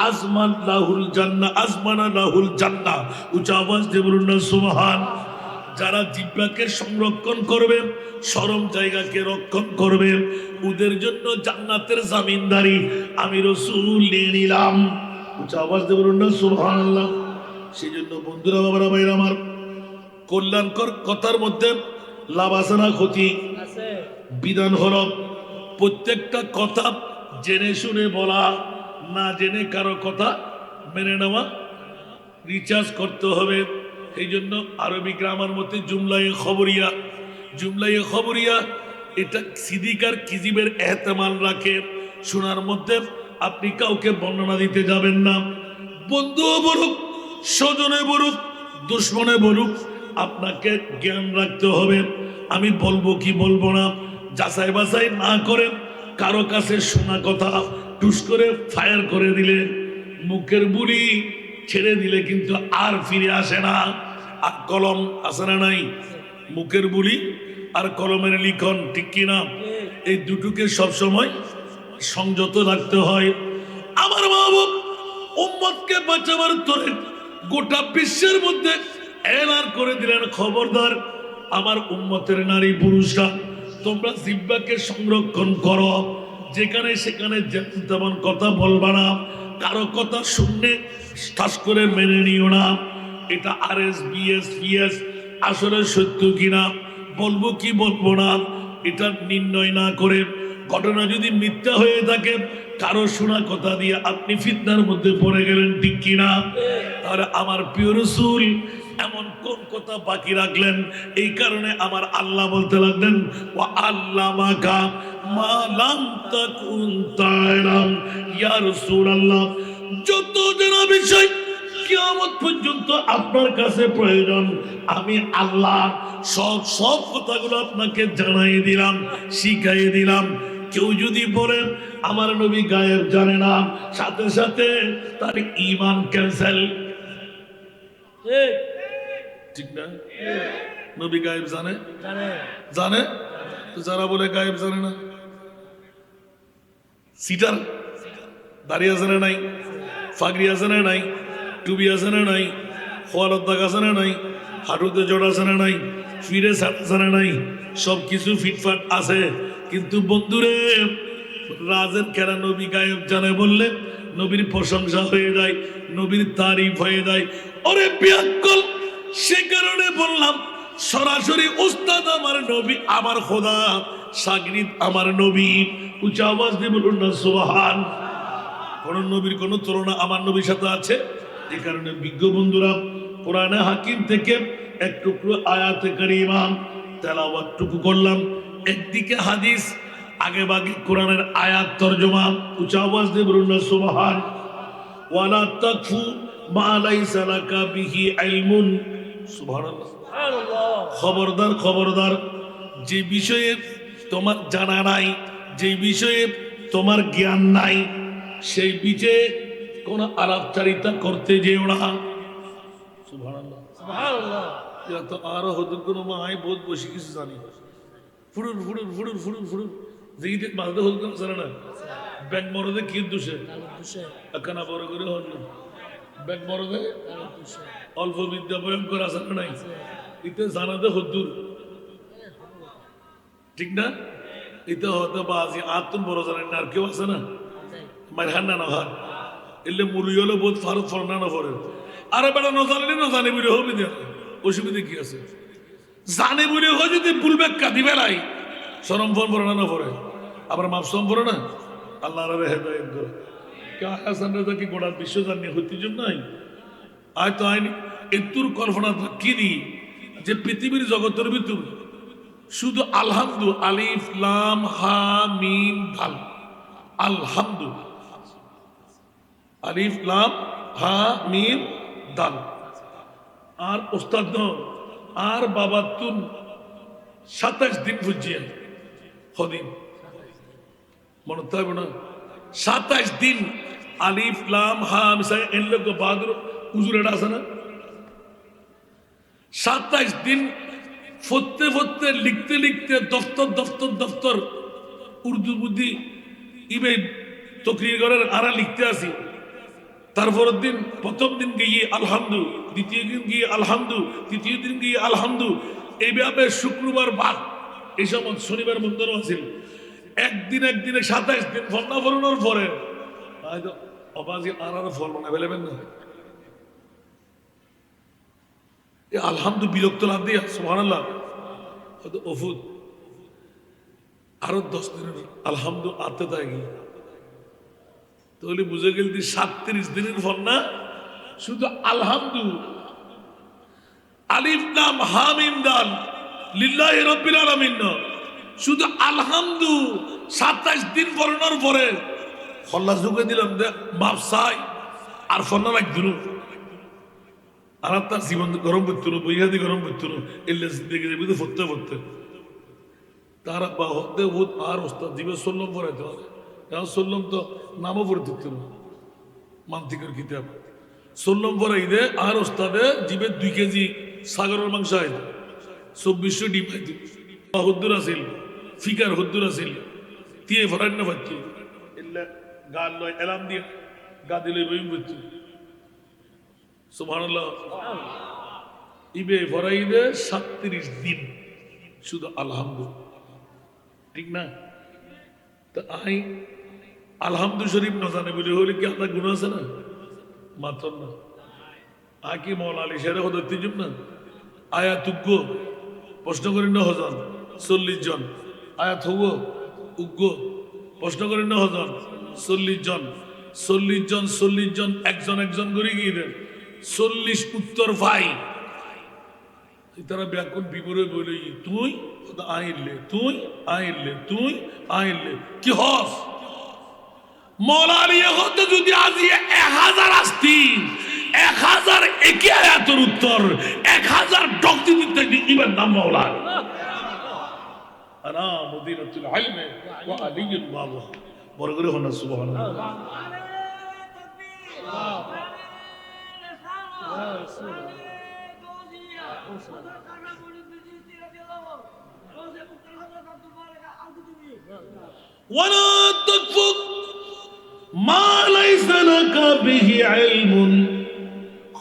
আজমান লাহুল জান্নাহ, আজমানা লাহুল জান্নাহ। উচ্চ আওয়াজ দিয়ে বলুন না সুবহান। যারা জিহ্বাকে সংরক্ষণ করবে, শরম জায়গাকে রক্ষণ করবে, ওদের জন্য জান্নাতের জামিনদারি আমি রসুল নিয়ে নিলাম। উচ্চ আওয়াজ দিয়ে বলুন না সুবহানাল্লাহ। সেই জন্য বন্ধুরা বাবারা ভাইরা আমার, কল্যাণকর কথার মধ্যে লাভ আছে না ক্ষতি? বিধান হলো প্রত্যেকটা কথা জেনে শুনে বলা, না জেনে কারো কথা মেনে নেওয়া, রিচার্জ করতে হবে। এই জন্য আরবি গ্রামার মধ্যে জুমলায়ে খবরিয়া, জুমলায়ে খবরিয়া এটা সিদিকার কিজিবের এহতেমাল রাখে। শোনার মধ্যে আপনি কাউকে বর্ণনা দিতে যাবেন না, বন্ধুও বলুক, স্বজনে বলুক, দুশ্মনে বলুক, আপনাকে জ্ঞান রাখতে হবে আমি বলবো কি বলবো না, যাচাই বাছাই না করে কারো কাছে শোনা কথা টুস করে ফায়ার করে দিলে, মুখের বুলি ছেড়ে দিলে কিন্তু আর ফিরে আসে না। আর কলম আসে না নাই? মুখের বুলি আর কলমের লিখন, ঠিক কিনা? এই দুটোকে সবসময় সংযত রাখতে হয়। আমার মাহবুব উম্মতকে বাঁচাবার তোরে গোটা বিশ্বের মধ্যে এলান করে দিলেন, খবরদার আমার উম্মতের নারী পুরুষরা, তোমরা জিহ্বাকে সংরক্ষণ করো, যেখানে সেখানে তেমন কথা বলবা না, কারো কথা শুনলে ঠাস করে মেনে নিও না। এটা RS BS PS আসলে সত্য কিনা, বলবো কি বলবো না, এটা নির্ণয় না করে, ঘটনা যদি মিথ্যা হয়ে থাকে, কারো শোনা কথা দিয়ে আপনি ফিতনার মধ্যে পড়ে গেলেন, ঠিক কিনা? তাহলে আমার প্রিয় রাসূল এমন কোন কথা বাকি রাখলেন? এই কারণে আমার আল্লাহ বলতে লাগলেন ওয়া আল্লামাকা মা লাম তাকুন তা'লাম। ইয়া রাসূলুল্লাহ, যত জানা বিষয় কিয়ামত পর্যন্ত আপনার কাছে প্রয়োজন, আমি আল্লাহ সব কথাগুলো আপনাকে জানাই দিলাম, শিখাই দিলাম। কেউ যদি বলেন আমার নবী গায়েব জানে না, সাথে সাথে তার ঈমান ক্যান্সেল। ঠিক ঠিক না? নবী গায়েব জানে? জানে জানে তো যারা বলে গায়েব জানে না, সিটার। দাঁড়িয়ে আছে না নাই? ফাগরি আছে না নাই? টুবি আছে না নাই? খোয়ালত দাগ আছে না নাই? হাঁটুতে জড় আছে না নাই? ফিরে ছাড় আছে না নাই? সব কিছু ফিটফাট আছে, কিন্তু বন্ধুরে রাজের কেরা নবী গায়েব জানে বললে নবীর প্রশংসা হয়ে যায়, নবীর তারিফ হয়ে যায়। ওরে বিয়াক্কল, সে কারণে বললাম সরাসরি উস্তাদ আমার নবী, আমার খোদা, সাগরিদ আমার নবী। উচ্চ আওয়াজ দিয়ে বলুন না সুবহান। কোন নবীর কোন তুলনা আমার নবীর সাথে আছে? এই কারণে বিজ্ঞ বন্ধুরা কোরআনে হাকিম থেকে এক টুকরো আয়াতে কারিমা তেলাওয়াতটুকু করলাম, একদিকে হাদিস, আগে বাগে কোরআনের আয়াত তরজমা। উচ্চ আওয়াজ দিয়ে বলুন না সুবহান। ওয়ালা তাকফু মা লাইসা লাকা বিহি ইলমুন। সুবহানাল্লাহ। সুবহানাল্লাহ। খবরদার, খবরদার, যে বিষয়ে তোমার জানা নাই, যে বিষয়ে তোমার জ্ঞান নাই, সেই বিষয়ে কোন আলাপচারিতা করতে যেও না। সুবহানাল্লাহ। সুবহানাল্লাহ। এরা তো আরো হদুর কোনো মায় বহুত বসে কিছু জানি, ফুড়ুর ফুড়ুর ফুড়ুর ফুড়ুর ফুড়ুর যেইতে মাঝে হদুর কোনো জানে না। ব্যাগ মরদে কি দোষে কালো দুশে একখানা বড় করে হল ব্যাগ মরদে কালো দুশে অল্প বিদ্যা ভয়ঙ্কর আছে না নাই? এতে জানাতে হদুর, ঠিক না? এতে হতে বাজি আতুন বড় জানেন না, আর কেউ আছে না মার হান না হার এলে মুড়ি হলে বহুত ফারুক ফরনা না ফরে। আরে বেটা না জানলে না জানি বুঝে হবে না, অসুবিধা কি আছে? জানে বুঝে হয় যদি ভুল ব্যাখ্যা দিবে নাই, সরম ফোন পড়ে না পড়ে, আবার মাপসম পড়ে না। আল্লাহ রে হেদায়েত করে কে হাসান রেজা কি গোটা বিশ্ব জানিয়ে হইতে জন্য নাই। আয় তো আইনি এতুর কল্পনা কি দি যে পৃথিবীর জগতের ভিতর শুধু আলহামদু, আলিফ লাম হা মিম দাল, আলহামদু, আলিফ লাম হা মিম দাল। আর ওস্তাদ আর বাবা তুন 27 দিন বুঝিয়ে হদিন মনে থাকবে না? 27 দিন আলিফ লাম হা মিসাই এন লোক বাদর হুজুরের আছে না? 27 দিন ফতে ফতে লিখতে লিখতে দফতর দফতর দফতর উর্দু বুদ্ধি ইবে তকরির ঘরের আরা লিখতে আসি। তারপরের দিন প্রথম দিন গিয়ে আলহামদু, দ্বিতীয় দিন গিয়ে আলহামদু, তৃতীয় দিন গিয়ে আলহামদু, এইভাবে শুক্রবার বাদ, এই সময় শনিবার মন্দিরও আছিল। একদিন একদিনে 27 দিন ফন্না ফরানোর পরে হয়তো অবাজি আর ফল মনে ফেলেবেন না। আলহামদু বিরক্ত লাভ দিয়া সুবহানাল্লাহ হয়তো ওফুদ আরো 10 দিনের আলহামদু আতে থাকি, তাহলে বুঝে গেল 37 দিনের ফল না শুধু আলহামদু, আলিফ লাম হা মিম দাল লিল্লাহি রাব্বিল আলামিন না, শুধু আলহামদু 27 দিন পড়ানোর পরে খল্লা যুগে দিলাম দে মাপসাই আর ফন্না রাখদিন আর তার জীবন গরম করতো না, বইহাদি গরম করতো না, এলে দেখে যাবি তো ফরতে ফরতে তারা বা হতে ভূত আর ওস্তাদ জীবে সল্লম পড়াইতে পারে। এখন সল্লম তো নামও পড়ে দিত না, মান্তিকের কিতাব সল্লম পড়াই দে আর ওস্তাদে জীবে 2 কেজি সাগরের মাংস আইত, 2400 ডিম আইত, হদ্দুর আছিল, ফিকার হদ্দুর আছিল, তিয়ে ভরাই না পারত, এলে গাল লয় এলাম দিয়ে গা দিলে বই পড়ত। সুবহানাল্লাহ। ইবে ভরাই দে 37 দিন শুধু আলহামদু, ঠিক না? তা আই আলহামদু শরীফ না জানে বলে হলে কি আপনার গুণ আছে না? মাত্র না আকি মৌলা আলী শেরে হতে যুগ না আয়াত উগ্র প্রশ্ন করেন না হজন 40 জন, আয়াত হব উগ্র প্রশ্ন করেন না হজন 40 জন, 40 জন 40 জন একজন একজন করে গিয়ে দেন 40 উত্তর ভাই তারা ব্যাকুল বিবরে বলে তুই আইলে তুই আইলে তুই আইলে কি হস মৌলালিয়া হতে যদি আজি 1000 আসতি 1000 একে আয়াতের উত্তর 1000 ডক্তি দিতে ইবার নাম মৌলা আনা মদিনাতুল ইলমি ওয়া আলিয়ুল বাবা বড় করে হন সুবহানাল্লাহ ولا تقف ما ليس لك به علم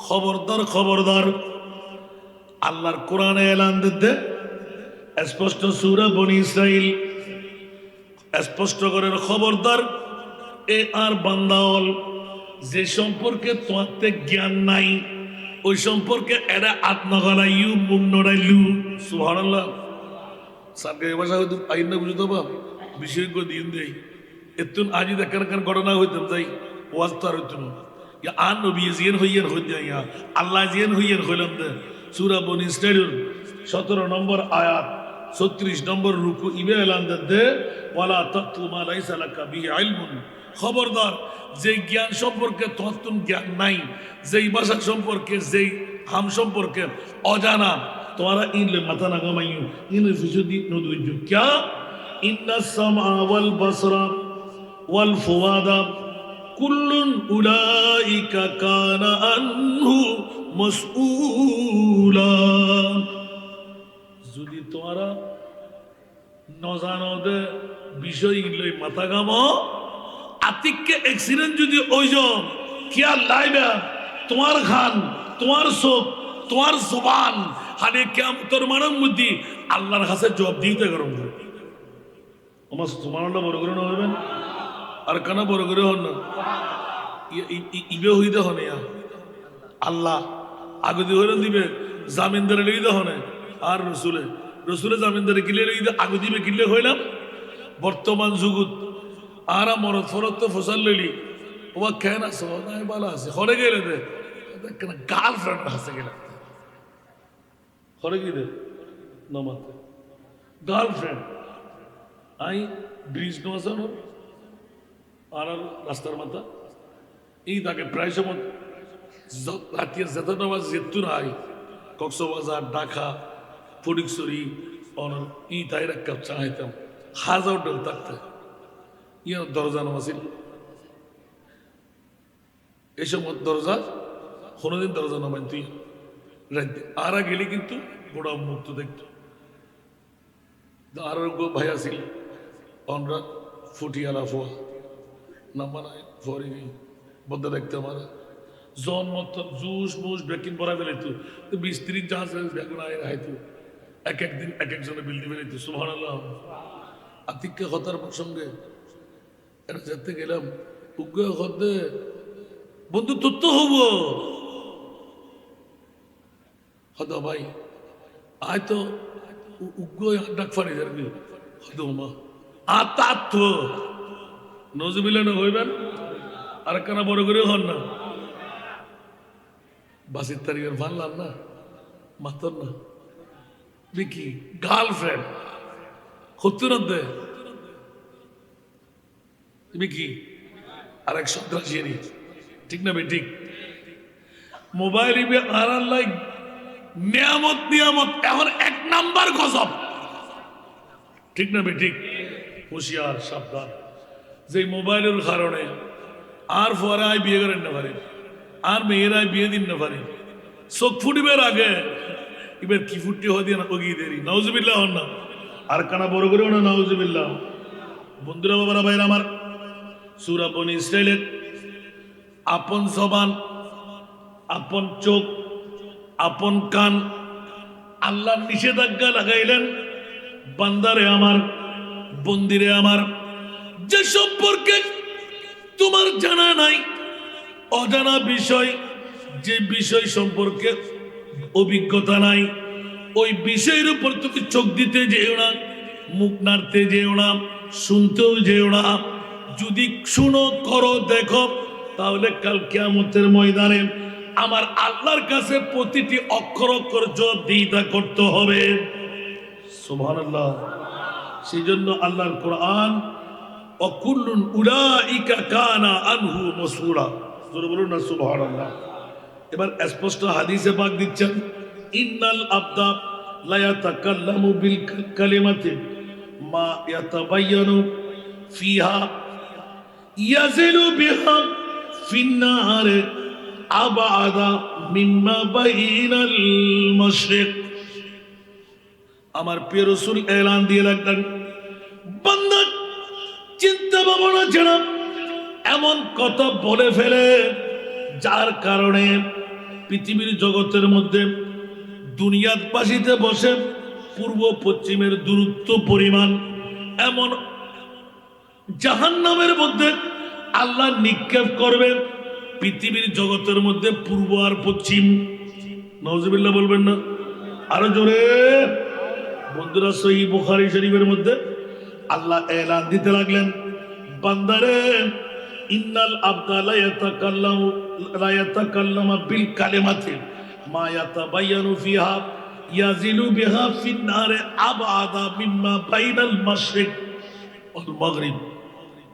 খবরদার খবরদার আল্লাহর কোরআনে এলান দিতে স্পষ্ট সূরা বনি ইসরাইল স্পষ্ট করেন খবরদার এ আর বান্দাওয়াল যে সম্পর্কে তোমাতে জ্ঞান নাই ওই সম্পর্কে এরা আত্মগলাইয়ু মুখ নড়াইলু সুবহানাল্লাহ সরকারি ভাষা হয়তো আইন না বুঝতে পাব বিশেষজ্ঞ দিন দেই এতুন আজি দেখার কারণ ঘটনা হইতাম যাই ওয়াজ তার হইতুন ইয়া আন নবী জিয়ান হইয়ার হইয়া ইয়া আল্লাহ জিয়ান হইয়ার হইলাম দে সূরা বনি ইসরাইল 17 নম্বর আয়াত 36 নম্বর রুকু ইবে এলান দে ওয়ালা তাতু মা লাইসা লাকা বিহি ইলমুন খবরদার যে জ্ঞান সম্পর্কে তত্ত্ব জ্ঞান নাই যেই ভাষা সম্পর্কে যেই হাম সম্পর্কে অজানা তোমরা ইনলে মাথা না গামাইও ইনলে ফিসুদি নদুজু क्या ইন্না সামআ ওয়াল বাসরা ওয়াল ফুয়াদা কুল্লুন উলাইকা কানা আনহু মাসউলা যদি তোমরা নজানো দে বিষয় ইনলে মাথা গামো আতিককে অ্যাক্সিডেন্ট যদি ওইজন খেয়াল লাইবা তোমার খান তোমার চোখ তোমার জবান হানে কিয়ামতের মানব মুদি আল্লাহর কাছে জবাব দিতে গরম করে আমার সুবহানাল্লাহ বড় করে না হইবেন আর কানা বড় করে হন না ইবে হইতে হনে আল্লাহ আগে দিয়ে হইলেন দিবে জামিনদারে লিখে হনে আর রসুলে জামিনদারে কিলে লিখে আগে দিবে কিলে হইলাম বর্তমান যুগত আরা মরদ ফরত তো ফসল লইলি ওবা কেন আসো নাই ভালো আছে হরে গেলে দে কেন গার্লফ্রেন্ড হাসে গেলে হরে গিয়ে দে নমাতে গার্লফ্রেন্ড আই ব্রিজ নো আসানো আর রাস্তার মাথা এই তাকে প্রায় সময় রাতিয়ে যেতে নামাজ যেতু না আই কক্সবাজার ঢাকা ফটিকছড়ি অনর ই তাই এক কাপ চা খাইতাম হাজার ডল থাকতে ইয়ে দরজা নামাছিল এই সময় দরজা কোনোদিন দরজা নামাই তুই রাখতে আর গেলে কিন্তু গোড়া মুক্ত দেখতো আর ভাই আসিল অনরা ফুটিয়ালা ফোয়া নাম্বার নাই ফরি বদ্ধ দেখতে আমার জন মত জুস মুস ব্রেকিং পরা ফেলাইতো 20-30 জাহাজ বেগুন আয় রাইতো এক একদিন এক একজনে বিল্ডি ফেলাইতো সুবহানাল্লাহ আতিককে কথার প্রসঙ্গে এটা যেতে গেলাম উগ্র হতে বন্ধু তোর তো হব হদ ভাই আয় তো উগ্র ডাক ফানি আর কি হদ মা আতাত নজমিলানো হইবেন আর কানা বড় করে হন না বাসির তারিখের ভানলাম না মাতর না বিকি গার্লফ্রেন্ড হত্যুর দে বিকি আর এক সন্ত্রাসী ঠিক না ঠিক মোবাইল ইবে আর লাইক নিয়ামত নিয়ামত এখন 1 নাম্বার গজব ঠিক না ঠিক হুঁশিয়ার সাবধান যে মোবাইলের কারণে আর ফরাই বিয়ে করেন না পারে আর মেয়েরাই বিয়ে দিন না পারে চোখ ফুটিবার আগে এবার কি ফুটি হয়ে দিয়ে না ওগিয়ে দেরি নাউজুবিল্লাহ হন না আর কানা বড় করেও না নাউজুবিল্লাহ বন্ধুরা বাবারা ভাইরা আমার সূরা বনি ইসরাইলের আপন জবান আপন চোখ আপন কান আল্লাহ নিষেধাজ্ঞা লাগাইলেন বান্দারে আমার বন্দিরে আমার যে সম্পর্কে তোমার জানা নাই অজানা বিষয় যে বিষয় সম্পর্কে অভিজ্ঞতা নাই ওই বিষয়ের উপর তুমি চোখ দিতে যেও না মুখ নাড়তে যেও না শুনতেও যেও না যদি শুনো করো দেখো তাহলে কাল কিয়ামতের ময়দানে আমার আল্লাহর কাছে প্রতিটি অক্ষর অক্ষর জবাবদিহিতা করতে হবে। সুবহানাল্লাহ। সেই জন্য আল্লাহর কোরআন অকুল্লুন উলাইকা কানা আনহু মাসউলা, জোরে বলুন না সুবহানাল্লাহ। এবার স্পষ্ট হাদিসে পাক দিচ্ছেন, ইন্নাল আবদা লা ইয়াতাকাল্লামু বিল কালিমাতি মা ইয়াতাবায়ানু ফিহা ইয়াজিলু বিহা ফিন্নার আবাদা মিম্মা বাইনাল মাশরিক। আমার প্রিয় রাসূল এলান দিয়ে লাগলেন, বান্দা চিন্তা ভাবনা ছাড়া এমন কথা বলে ফেলে যার কারণে পৃথিবীর জগতের মধ্যে দুনিয়াবাসীতে বসে পূর্ব পশ্চিমের দূরত্ব পরিমাণ এমন জাহান্নামের মধ্যে আল্লাহ নিক্ষেপ করবে। পৃথিবীর জগতের মধ্যে পূর্ব আর পশ্চিম, নাউজুবিল্লাহ বলবেন না আরো জোরে। বন্ধুরা, সহিহ বুখারী শরীফের মধ্যে আল্লাহ এলান দিতে লাগলেন, বান্দারে ইন্নাল আবদা লা ইয়াতাকাল্লামু বিল কালিমাতি মা ইয়াতাবায়ানু ফিহা ইয়াজিলু বিহা ফিন্নার আবাদা মিম্মা বাইনাল মাশরিক ওয়াল মাগরিব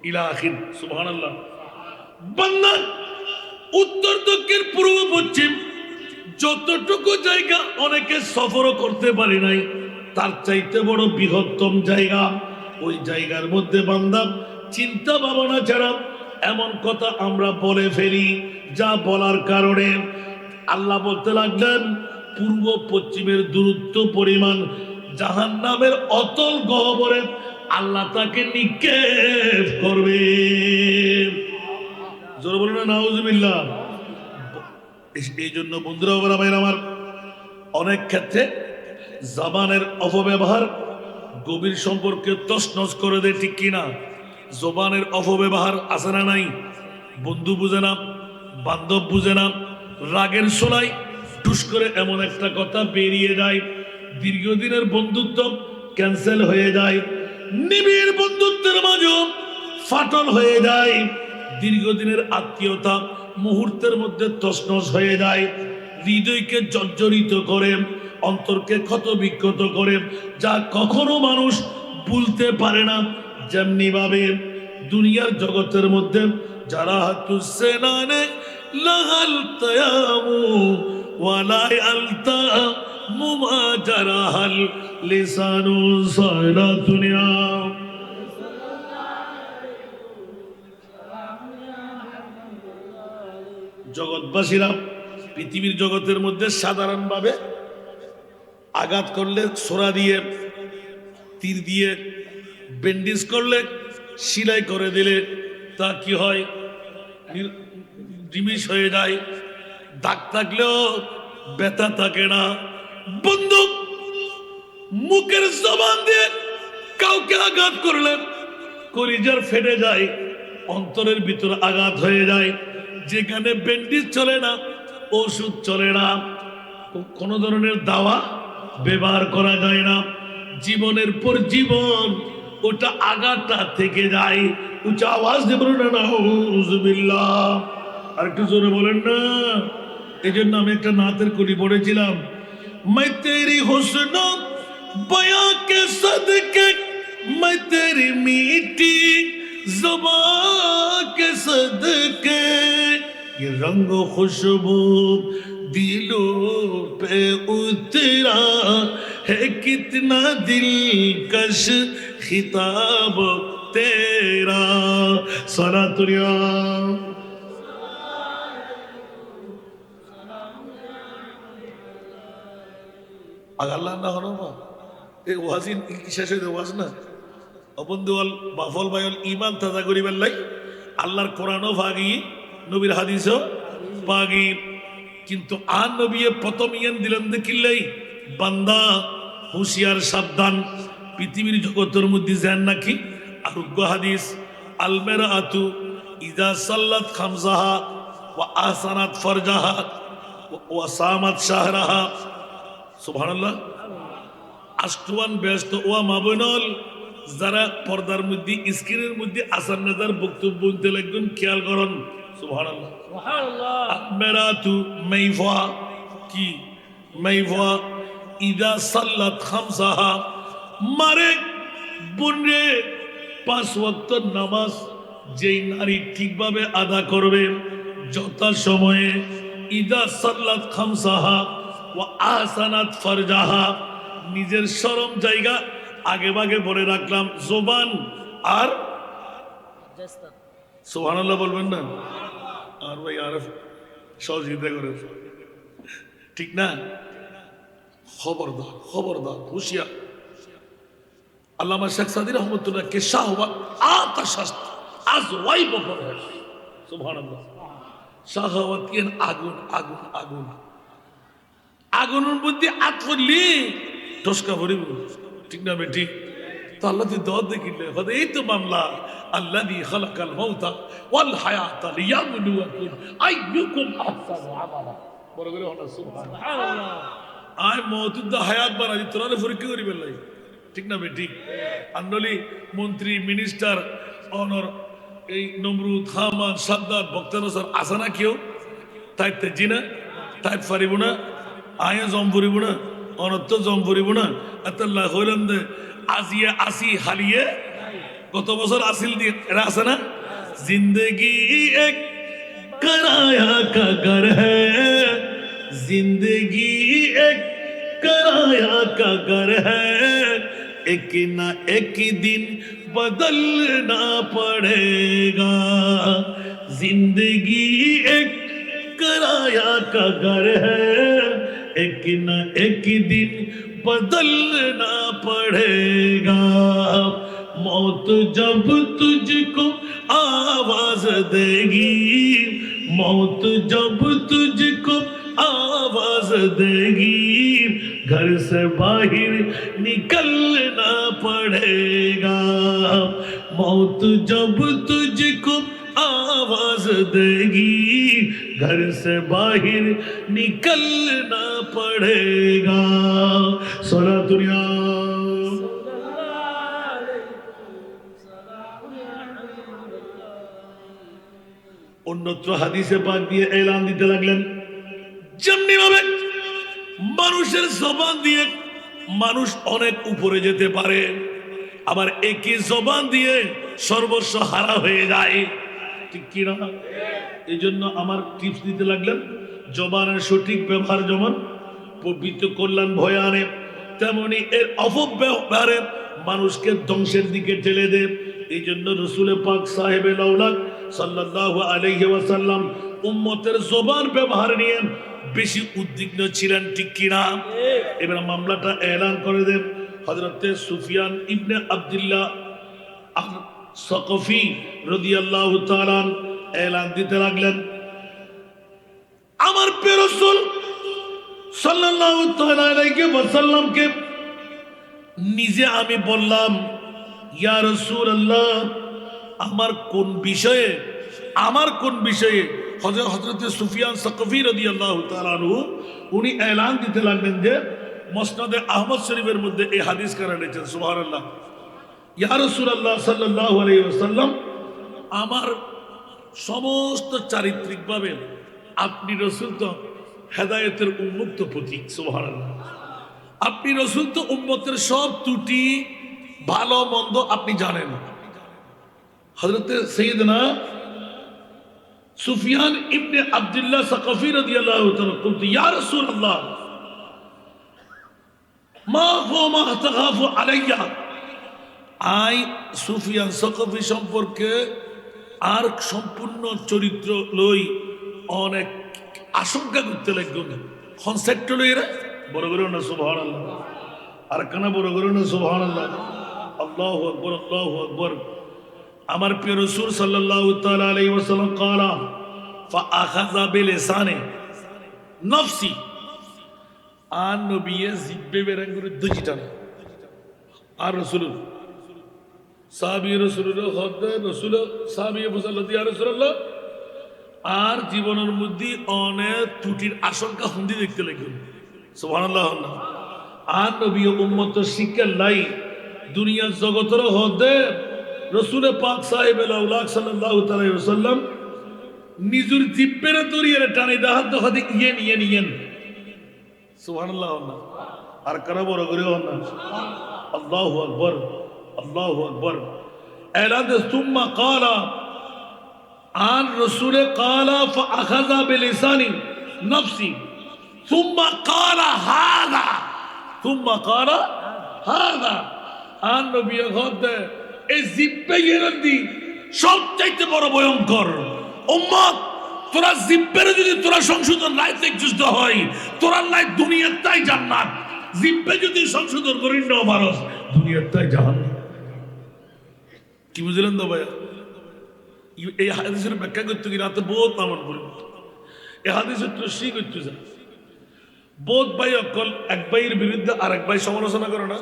ইলা আখির। সুবহানাল্লাহ। বান্দা উত্তর দক্ষিণ পূর্ব পশ্চিম যতটুকু জায়গা অনেকে সফরও করতে পারে নাই, তার চাইতে বড় বৃহত্তম জায়গা, ওই জায়গার মধ্যে বান্দা চিন্তা ভাবনা ছাড়া এমন কথা আমরা বলে ফেলি যা বলার কারণে আল্লাহ বলতে লাগলেন পূর্ব পশ্চিমের দূরত্ব পরিমাণ জাহান্নামের অতল গহ্বরে আল্লাহ তাকে নিক্ষেপ করবে। জোরে বলুন না নাউজুবিল্লাহ। এই জন্য বন্ধুরা ওরা ভাইরা আমার, অনেক ক্ষেত্রে জবানের অপব্যবহার গভীর সম্পর্কে তছনছ করে দেয়, ঠিক কিনা? জবানের অপব্যবহার আছে না নাই? বন্ধু বুঝে না, বান্ধব বুঝে না, রাগের সোলাই টুস করে এমন একটা কথা বেরিয়ে যায়, দীর্ঘদিনের বন্ধুত্ব ক্যান্সেল হয়ে যায়, নিবিড় বন্ধুত্বের মাঝেও ফাটল হয়ে যায়, দীর্ঘদিনের আত্মীয়তা মুহূর্তের মধ্যে তছনছ হয়ে যায়, হৃদয়কে জর্জরিত করে, অন্তরকে ক্ষত বিক্ষত করে, যা কখনো মানুষ ভুলতে পারে না। যেমনি ভাবে দুনিয়ার জগতের মধ্যে যারা হাতুসেনানে লাহাল তায়ামু ওয়ালা আলতা মুমা জারাহাল লিসানু সারা দুনিয়া। জগৎবাসীরা পৃথিবীর জগতের মধ্যে সাধারণভাবে আঘাত করলে ছোরা দিয়ে, তীর দিয়ে, ব্যান্ডেজ করলে, সেলাই করে দিলে তা কি হয়? ডিমিশ হয়ে যায়। দাগ থাকলেও ব্যথা থাকে না। বন্ধু মুখের জবান দিয়ে কাউকে আঘাত করলে কলিজার ফেটে যায়, অন্তরের ভিতরে আঘাত হয়ে যায়। যেখানে ব্যান্ডেজ চলে না, ওষুধ চলে না, কোনো ধরনের দাওয়া ব্যবহার করা যায় না, জীবনের পর জীবন ওটা আঘাতটা থেকে যায়। উচ্চ আওয়াজ দিয়ে বলুন না নাউজুবিল্লাহ। আর একটু জোরে বলেন না। এই জন্য আমি একটা নাতের কলি পড়েছিলাম, मैं तेरी हुस्न बयां के सदके, मैं तेरी मीठी ज़ुबान के सदके, ये रंग खुशबू दिलों पे उतरा है, कितना दिलकश खिताब तेरा। सलातुल्लाह। আল্লাহ না হলো না এই ওয়াজিন শেষ হয়ে ওয়াজ না অবন্ধুয়াল বাফল ভাইল ইমান তাজা করিবার লাই আল্লাহর কোরআনও ভাগি, নবীর হাদিসও ভাগি। কিন্তু আর নবী প্রথম ইয়ান দিলেন দেখিলাই, বান্দা হুঁশিয়ার সাবধান, পৃথিবীর জগতের মধ্যে যান নাকি আরোগ্য হাদিস আলমেরা আতু ইজা সাল্লাত খামসাহা ওয়া আহসানাত ফারজাহা ওয়া সামাত শাহরাহা। সুবহানাল্লাহ। আষ্টওয়ান ব্যস্ত ওয়া মাবনল, যারা পর্দার মধ্যে স্ক্রিনের মধ্যে আসান নাজার বক্তব্য বলতে লাগবেন, খেয়াল করুন সুবহানাল্লাহ। সুবহানাল্লাহ। মেরাতু মাইফা কি মাইফা ইদা সাল্লাত খামসাহা, মারে বোনরে 5 ওয়াক্ত নামাজ যেই নারী ঠিকভাবে আদা করবে যথা সময়ে, ইদা সাল্লাত খামসাহা ওয়া আহসানাত ফারজাহা, নিজের শরম জায়গা আগে ভাগে বলে রাখলাম, জবান আর জাস্তা। সুবহানাল্লাহ বলবেন না? আর ভাই আর সহযোগিতা করে, ঠিক না? খবরদার খবরদার, হুঁশিয়ার। আল্লামা শেখ সাদী রহমতুল্লাহ কে শাহওয়াত আতাশাস্ত আজ ওয়াইব করে, সুবহানাল্লাহ। শাহওয়াত কি আগুন আগুন আগুন, আগুনের মধ্যে আত করলি টসকা ভরিব, ঠিক না বেটি? তো আল্লাহ তুই দর দেখিলে হতে এই তো মামলা, আল্লাযী খালাকাল মাউতা ওয়াল হায়াতা লিয়াবলুয়াকুম আইয়ুকুম আহসানু আমালা। বড় করে হলো সুবহানাল্লাহ। সুবহানাল্লাহ। আয় মওজুদা হায়াত বানাই তোরা পরীক্ষা করি বেলাই, ঠিক না বেটি? আন্দোলি মন্ত্রী মিনিস্টার অনর এই নমরুদ হামান সাদ্দাত বক্তানসর আসে না কেউ? তাইতে জিনা তাই পারিব না, আয়া জম ফুরিব না, অনত্য জম ফুরিব না। আতাল্লাহ হইলাম দে আজিয়ে আসি হালিয়ে গত বছর আসিল দিয়ে এরা আছে না? জিন্দগি এক कराया का घर है, जिंदगी एक कराया का घर है, एक ना एक दिन बदलना पड़ेगा, जिंदगी एक कराया का घर है, एक ना एक दिन बदलना पड़ेगा, मौत जब तुझको आवाज देगी, मौत जब तुझको आवाज देगी, घर से बाहर निकलना पड़ेगा, मौत जब तुझको आवाज देगी, घर से बाहर निकलना पड़ेगा। सोना दुनिया অন্যত্র হাদিসে পাক দিয়ে এলান দিতে লাগলেন, যেমনি ভাবে মানুষের জবান দিয়ে মানুষ অনেক উপরে যেতে পারে, আবার একই জবান দিয়ে সর্বস্ব হারা হয়ে যায়, ঠিক কিনা? এই জন্য আমার টিপস দিতে লাগলেন, জবানের সঠিক ব্যবহার যেমন পবিত্র কল্যাণ ভয় আনে, তেমনি এর অপব্যবহারে মানুষকে ধ্বংসের দিকে ঠেলে দেয়। এই জন্য রসুল পাক সাহেবে লাউলাক সাল্লাল্লাহু আলাইহি ওয়াসাল্লাম উম্মতের জবান ব্যবহার নিয়ে বেশি উদ্বিগ্ন ছিলেন, ঠিক কিনা? এবার মামলাটা এলান করে দেন হযরতে সুফিয়ান ইবনে আব্দুল্লাহ সাকফি রাদিয়াল্লাহু তাআলা এলান দিতে লাগলেন, আমার প্রিয় রাসূল সাল্লাল্লাহু তাআলা আলাইহি ওয়াসাল্লামকে নিজে আমি বললাম, ইয়া রাসূলুল্লাহ, আমার কোন বিষয়ে হযরতে সুফিয়ান সাকফি রাদিয়াল্লাহু তাআলা আনহু উনি এলান দিতে লাগলেন যে মুসনাদে আহমদ শরীফের মধ্যে এই হাদিস কারা এনেছেন, সুবহানাল্লাহ। ইয়া রাসূলুল্লাহ সাল্লাল্লাহু আলাইহি ওয়াসাল্লাম, আমার সমস্ত চারিত্রিকভাবে আপনি রাসূল তো হেদায়েতের উন্মুক্ত প্রতীক, সুবহানাল্লাহ। আপনি রাসূল তো উম্মতের সব ত্রুটি ভালো মন্দ আপনি জানেন। হযরতে সাইয়েদনা সুফিয়ান ইবনে আব্দুল্লাহ সাকফি রাদিয়াল্লাহু তাআলা বলতে, ইয়া রাসূলুল্লাহ, মা হুয়া মা তাখাফু আলাইয়া। আই সুফিয়ান সাকফি সম্পর্কে আর সম্পূর্ণ চরিত্র লই অনেক আশঙ্কা করতে লাগল, কনসেপ্ট লই রে বড় করে না সুবহানাল্লাহ, আর কানা বড় করে না সুবহানাল্লাহ, আল্লাহু আকবার আল্লাহু আকবার। আমার প্রিয় রাসূল সাল্লাল্লাহু তাআলা আলাইহি ওয়াসাল্লাম قال فاخذ بلسانه نفسي, আর নবীয়ে জিব্বে বেরাঙ্গুরে দুজিটা না, আর রাসূল সাহাবী রাসূলুল্লাহ হদ্দে রাসূল সাহাবী মুসাল্লাল্লাহু ইয়া রাসূলুল্লাহ, আর জীবনের মধ্যে অনেক ত্রুটির আশঙ্কা হুন্দি দেখতে লাগল, সুবহানাল্লাহ। আর নবী উম্মত শিক্ষা লাই দুনিয়ার জগতের হদ্দে রসুল পাক সাহেব সাল্লাল্লাহু আলাইহি ওয়াসাল্লাম নিজের জিব্বের তরিয়ে টানে দাহাত দহাতে ইয়েন ইয়েন ইয়েন সুবহানাল্লাহ না আর কারা বড় করে না আল্লাহু আকবার আল্লাহু আকবার এলান সুম্মা ক্বালা আন রাসূল ক্বালা ফাআখাযা বিলিসানি নফসি সুম্মা ক্বালা হাযা সুম্মা ক্বালা হাযা আন নবী হদে এই জিব্বে ইয়েরন্দি সবচাইতে বড় ভয়ঙ্কর উম্মত তোরা জিব্বের যদি তোরা সংশোধন নাই দেখছিস হয় তোরা নাই দুনিয়ার তাই জান্নাত জিব্বে যদি সংশোধন করি না পারস দুনিয়ার তাই জাহান্নাম কি বুঝলেন তো ভাইয়া এই হাদিসের ব্যাখ্যা করতে গিয়ে রাতে বহুত নামান পড়ে এই হাদিসের তশরিহ করতে যায় বহুত ভাই অকল এক ভাইয়ের বিরুদ্ধে আর এক ভাই সমালোচনা করে না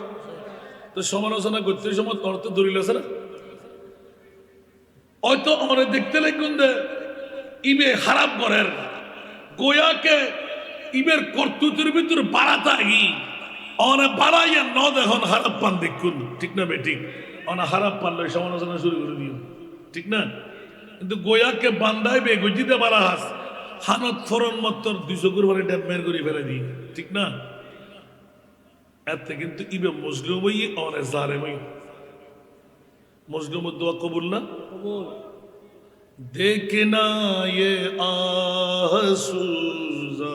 তো সমালোচনা করতে সময় তোর তো দলিল আছে না হয়তো আমরা দেখতে লাগুন যে ইবে খারাপ করেন গোয়াকে ইবের কর্তুতের ভিতর বাড়াতা গি অনে বাড়াইয়া ন দেখুন খারাপ পান দেখুন ঠিক না বেঠিক অনা খারাপ পানলে সমালোচনা শুরু করে দিও ঠিক না কিন্তু গোয়াকে বান্ধাইবে গজিতে বাড়া হাস হানত ফরন মত্তর 200 কুরবানি ড্যামের করে ফেলে দিই ঠিক না এতে কিন্তু ইবে মুসলিমই অনে জালেমই मुस्लिम दुआ कबूल ना देखना ये आसूजा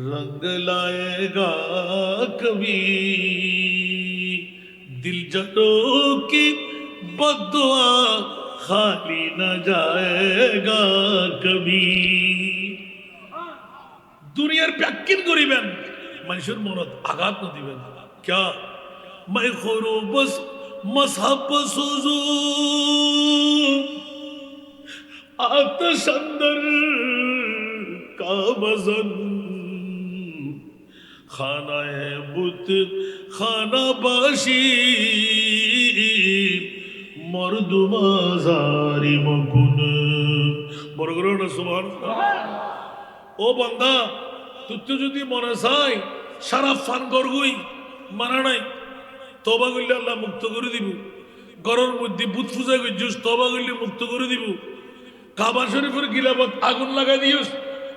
रंग लाएगा कभी दिल जटों की बद्दुआ खाली न जाएगा कभी दुनियार ব্যাখ্যান করিবেন মানুষের মনত আঘাত না দিবেন क्या मैं खोरो बस मजहब सोजो आतश अंदर का वजन खाना है बुत खाना बाशी मर्दुमाजारी मकुन बरगरो ना सुबहानाल्लाह ओ बंदा तुत्ते যদি মনে চাই সারা ফান করগুই মানা নাই তওবা করলে আল্লাহ মুক্ত করে দিব ঘরের মধ্যে বুত পূজা করছিস তওবা করলে মুক্ত করে দিব কাবা শরীফের গিলাফত আগুন লাগাই দিস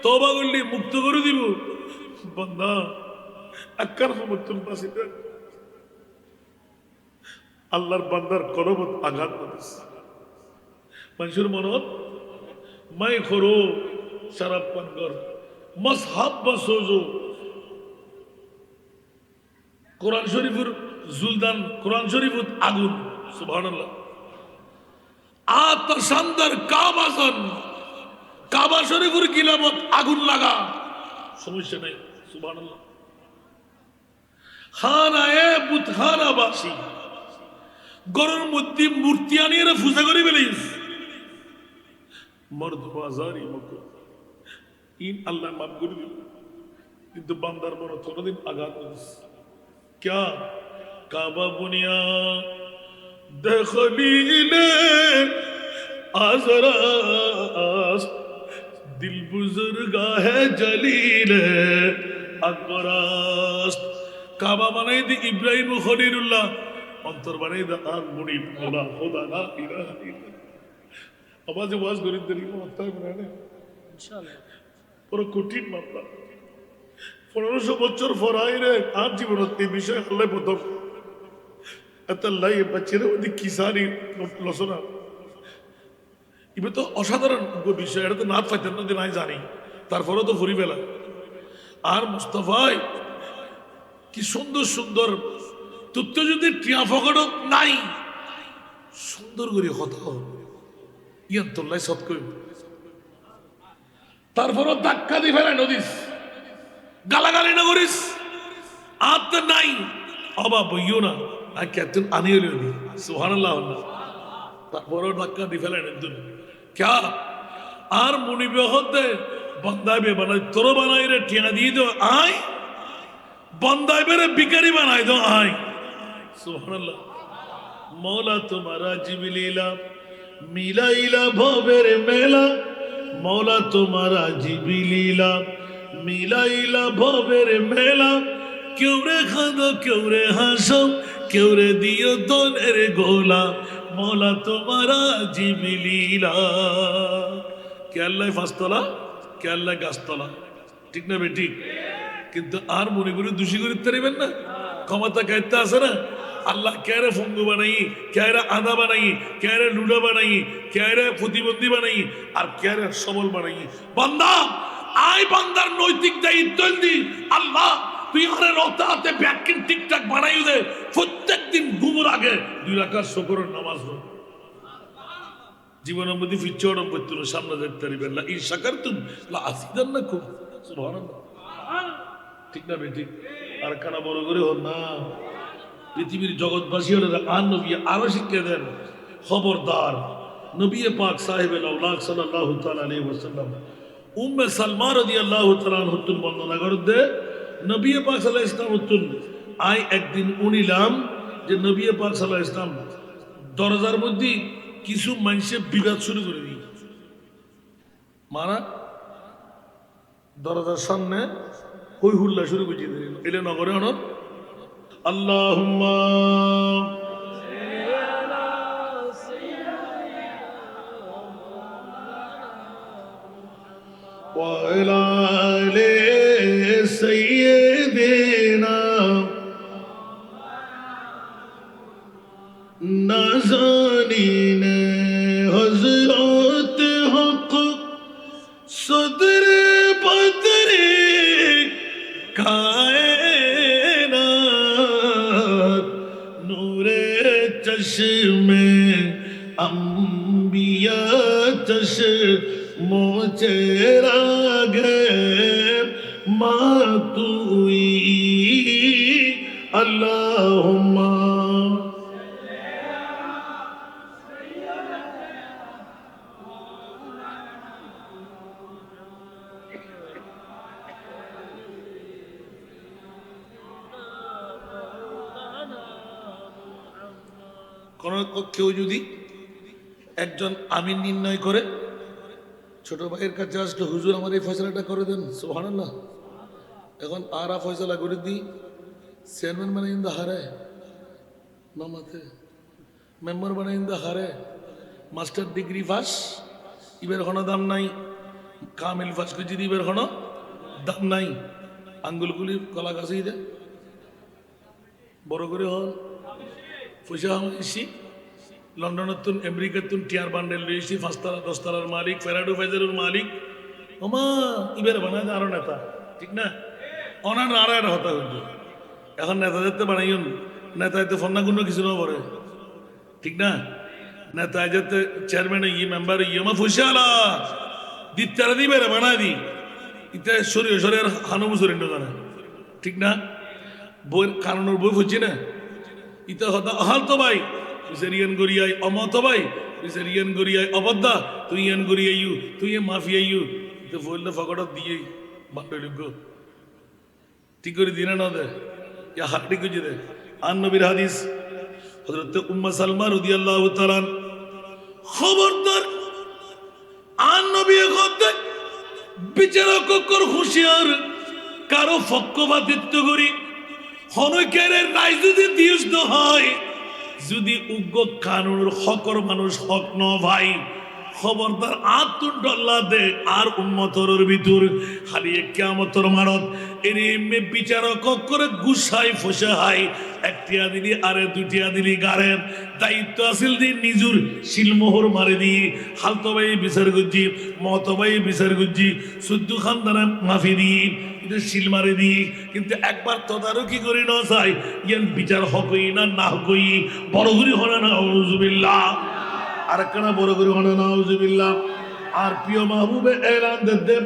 তওবা করলে মুক্ত করে দিব বান্দা আকার মুতুল বাসিত আল্লাহর বান্দার কলবত আঘাত দিস মানুষের মনত মাই খরো শরাব পান কর মজহাব বসোজো কোরআন শরীফের জুলদান কোরআন শরীফত আগুন সুবহানাল্লাহ আতশান্দর কাবাজন কাবা শরীফের গিলাফত আগুন লাগা সমস্যা নাই সুবহানাল্লাহ খানায়ে বুতখানা বাসি গরুর মধ্যে মূর্তি আনিয়ে পূজা করি বেলিস মর্দ বাজারি মক ইন আল্লাহ মাফ করে দিল কিন্তু বান্দার মনে কোনদিন আঘাত দিস क्या काबा बुनिया दखलीले आजरास दिल बुजुर्गा है जलील अकबरास काबा बनाई दी इब्राहिम खलीलुल्लाह अंतर बनाई दी आग मुनी खुदा खुदा ला इलाहा इल्लल्लाह आवाज आवाज गरीब दिल को मत बनाने इंशाल्लाह और कठिन मामला 1500 বছর ফরাইরে আর জীবনত এই বিষয় আল্লাহ প্রথম এত আল্লাহ এই বাচ্চারা ওদিক কিসানি লসনা এবার তো অসাধারণ বিষয় এটা তো না পাইতেন না দিন আমি জানি তারপরেও তো ফুরি বেলা আর মুস্তাফাই কি সুন্দর সুন্দর তথ্য যদি টিয়া ফকড়ত নাই সুন্দর করে কথা ইয়ান তোল্লাই সৎ কই তারপরেও ধাক্কা দিয়ে ফেলে নদীস গালাগালি না করিস আত নাই অবা বইও না আর কেতন আনিয়ে নি সুবহানাল্লাহ তারপরেও ধাক্কা দিয়ে ফেলেন একদম ক্যা আর মুনিবে হতে বন্দাইবে বানাই তোর বানাই রে টিয়া দিয়ে দো আয় বন্দাইবে রে ভিখারি বানাই দো আয় সুবহানাল্লাহ মৌলা তোমারা জিবলীলা মিলাইলা ভবের মেলা মৌলা তোমারা জিবলীলা মিলাইলা ভবের মেলা কেউ রে খাদো কেউ রে হাসো কেউ রে দিও দনের গোলা মৌলা তোমারা জিবলীলা কেয়াল্লায় 5 তলা, কেয়াল্লায় গাছতলা, ঠিক না বে ঠিক? কিন্তু আর মনে করি দোষী করিতে পারিবেন না, ক্ষমতা কাইতে আছে না। আল্লাহ কেরে ফঙ্গু বানাই, কেরে আদা বানাই, কেরে লুডা বানাই, কেরে প্রতিবন্ধী বানাই, আর কেরে সবল বানাই। বান্দা আই বান্দার নৈতিক দায়িত্ব দি আল্লাহ তুই আরে রতাতে ব্যাকিং ঠিকঠাক বানাই দে। প্রত্যেকদিন ঘুমোর আগে 2 রাকাত শুকরের নামাজ পড়। জীবনের মধ্যে ফিচ্ছড়ম করতে সামনে দেখতে পারিবেন না। ইন শাকারতুম লা আযীদান্নাকুম। সুবহানাল্লাহ, ঠিক না বে ঠিক? আর কানা বড় করে হন না। পৃথিবীর জগৎবাসী হলে আর নবী আরো শিক্ষা দেন, খবরদার নবী পাক সাহেব আউলাদ সাল্লাল্লাহু তাআলা আলাইহি ওয়াসাল্লাম উম্মে সালমা রাদিয়াল্লাহু তাআলা আনহুতুন বর্ণনা করতে নবী পাক সাল্লাল্লাহু আলাইহি ওয়াসাল্লাম আই একদিন উনিলাম যে নবী পাক সাল্লাল্লাহু আলাইহি ওয়াসাল্লাম দরজার মধ্যে কিছু মানুষে বিবাদ শুরু করে দিই, মানা দরজার সামনে হই হুল্লা শুরু করে দিল। এটা নগরে অনর আল্লাহুম্মা ওয়া আলা আলি সাইয়্যিদিনা নাজানিন হযরত হক সদর বদরে কায়নাত নূরে চশমে अंबिया चश्मो चेरा गे मातुई अल्लाहुम्मा কোন কেউ যদি একজন আমিন নির্ণয় করে ছোট ভাইয়ের কাছে আসলে হুজুর আমার এই ফয়সালাটা করে দেন, সুবহানাল্লাহ। এখন আরা ফয়সালা করে দিই, চেয়ারম্যান বানাই ইন্দা হারে মামাতে, মেম্বার বানাই ইন্দা হারে, মাস্টার ডিগ্রি পাস ইবের কোনো দাম নাই, কামিল পাস করছি ইবের কোনো দাম নাই। আঙ্গুলগুলি কলা গাছেই দে বড় করে হল পয়সা এসি লন্ডনের তুন আমেরিকার তুন টিয়ার বান্ডেল লইছি 5 তলা 10 তলার মালিক, ফেরাডো ফাইজারের মালিক, ওমা ইবের বানায় আরো নেতা, ঠিক না? অনার আর একটা হতা কিন্তু এখন নেতা যেতে বানাইন, নেতা এতে ফন্না কোনো কিছু না পড়ে, ঠিক না? নেতা যেতে চেয়ারম্যান ই মেম্বার ইমা পয়সা আলা দিতারা দিবে রে বানাই দি ইতে শরীর শরীর হানুমু শরীর জানা, ঠিক না? বইয়ের কারণের বই ফুটছি না ইতে হতা হাল তো ভাই রিয়ান গড়িয়াই অমত ভাই রিয়ান গড়িয়াই অবদ্ধা তুই ইয়ান গড়িয়াইউ তুই মাফিয়াইউ তো বললে ফকট দিয়ে বান্ডলিগ ঠিক করে দিনা না দে ইয়া হাড্ডি কুজি দে। আন নবীর হাদিস হযরত উম্মে সালমা রাদিয়াল্লাহু তাআলা খবরদার আন নবী কথা বিচারক কর হুঁশিয়ার কারো পক্ষপাতিত্ব করি হনকের রায় যদি দিস হয় যদি উগ্র কানুনের হকর মানুষ হক ন ভাই খবরদার আতুন ডল্লা দে আর উম্মতরের ভিতর হারিয়ে কিয়ামতর মারত এর এমনি বিচারক করে গুসাই ফসে হাই একটিয়া দিলি আরে দুটিয়া দিলি গারে দায়িত্ব আসিল দি নিজুর শিলমোহর মারে দি হালতো ভাই বিচার গুজি মত ভাই বিচার গুজি সুদ্দু খানদানা মাফি দি শিল মারে দি কিন্তু একবার তদারকি করি না চাই ইয়ান বিচার হকই না না হকই বড় করি হনা না আউযুবিল্লাহ আর একখানা বড় করি হনা না আউযুবিল্লাহ। আর প্রিয় মাহবুবে এলান দে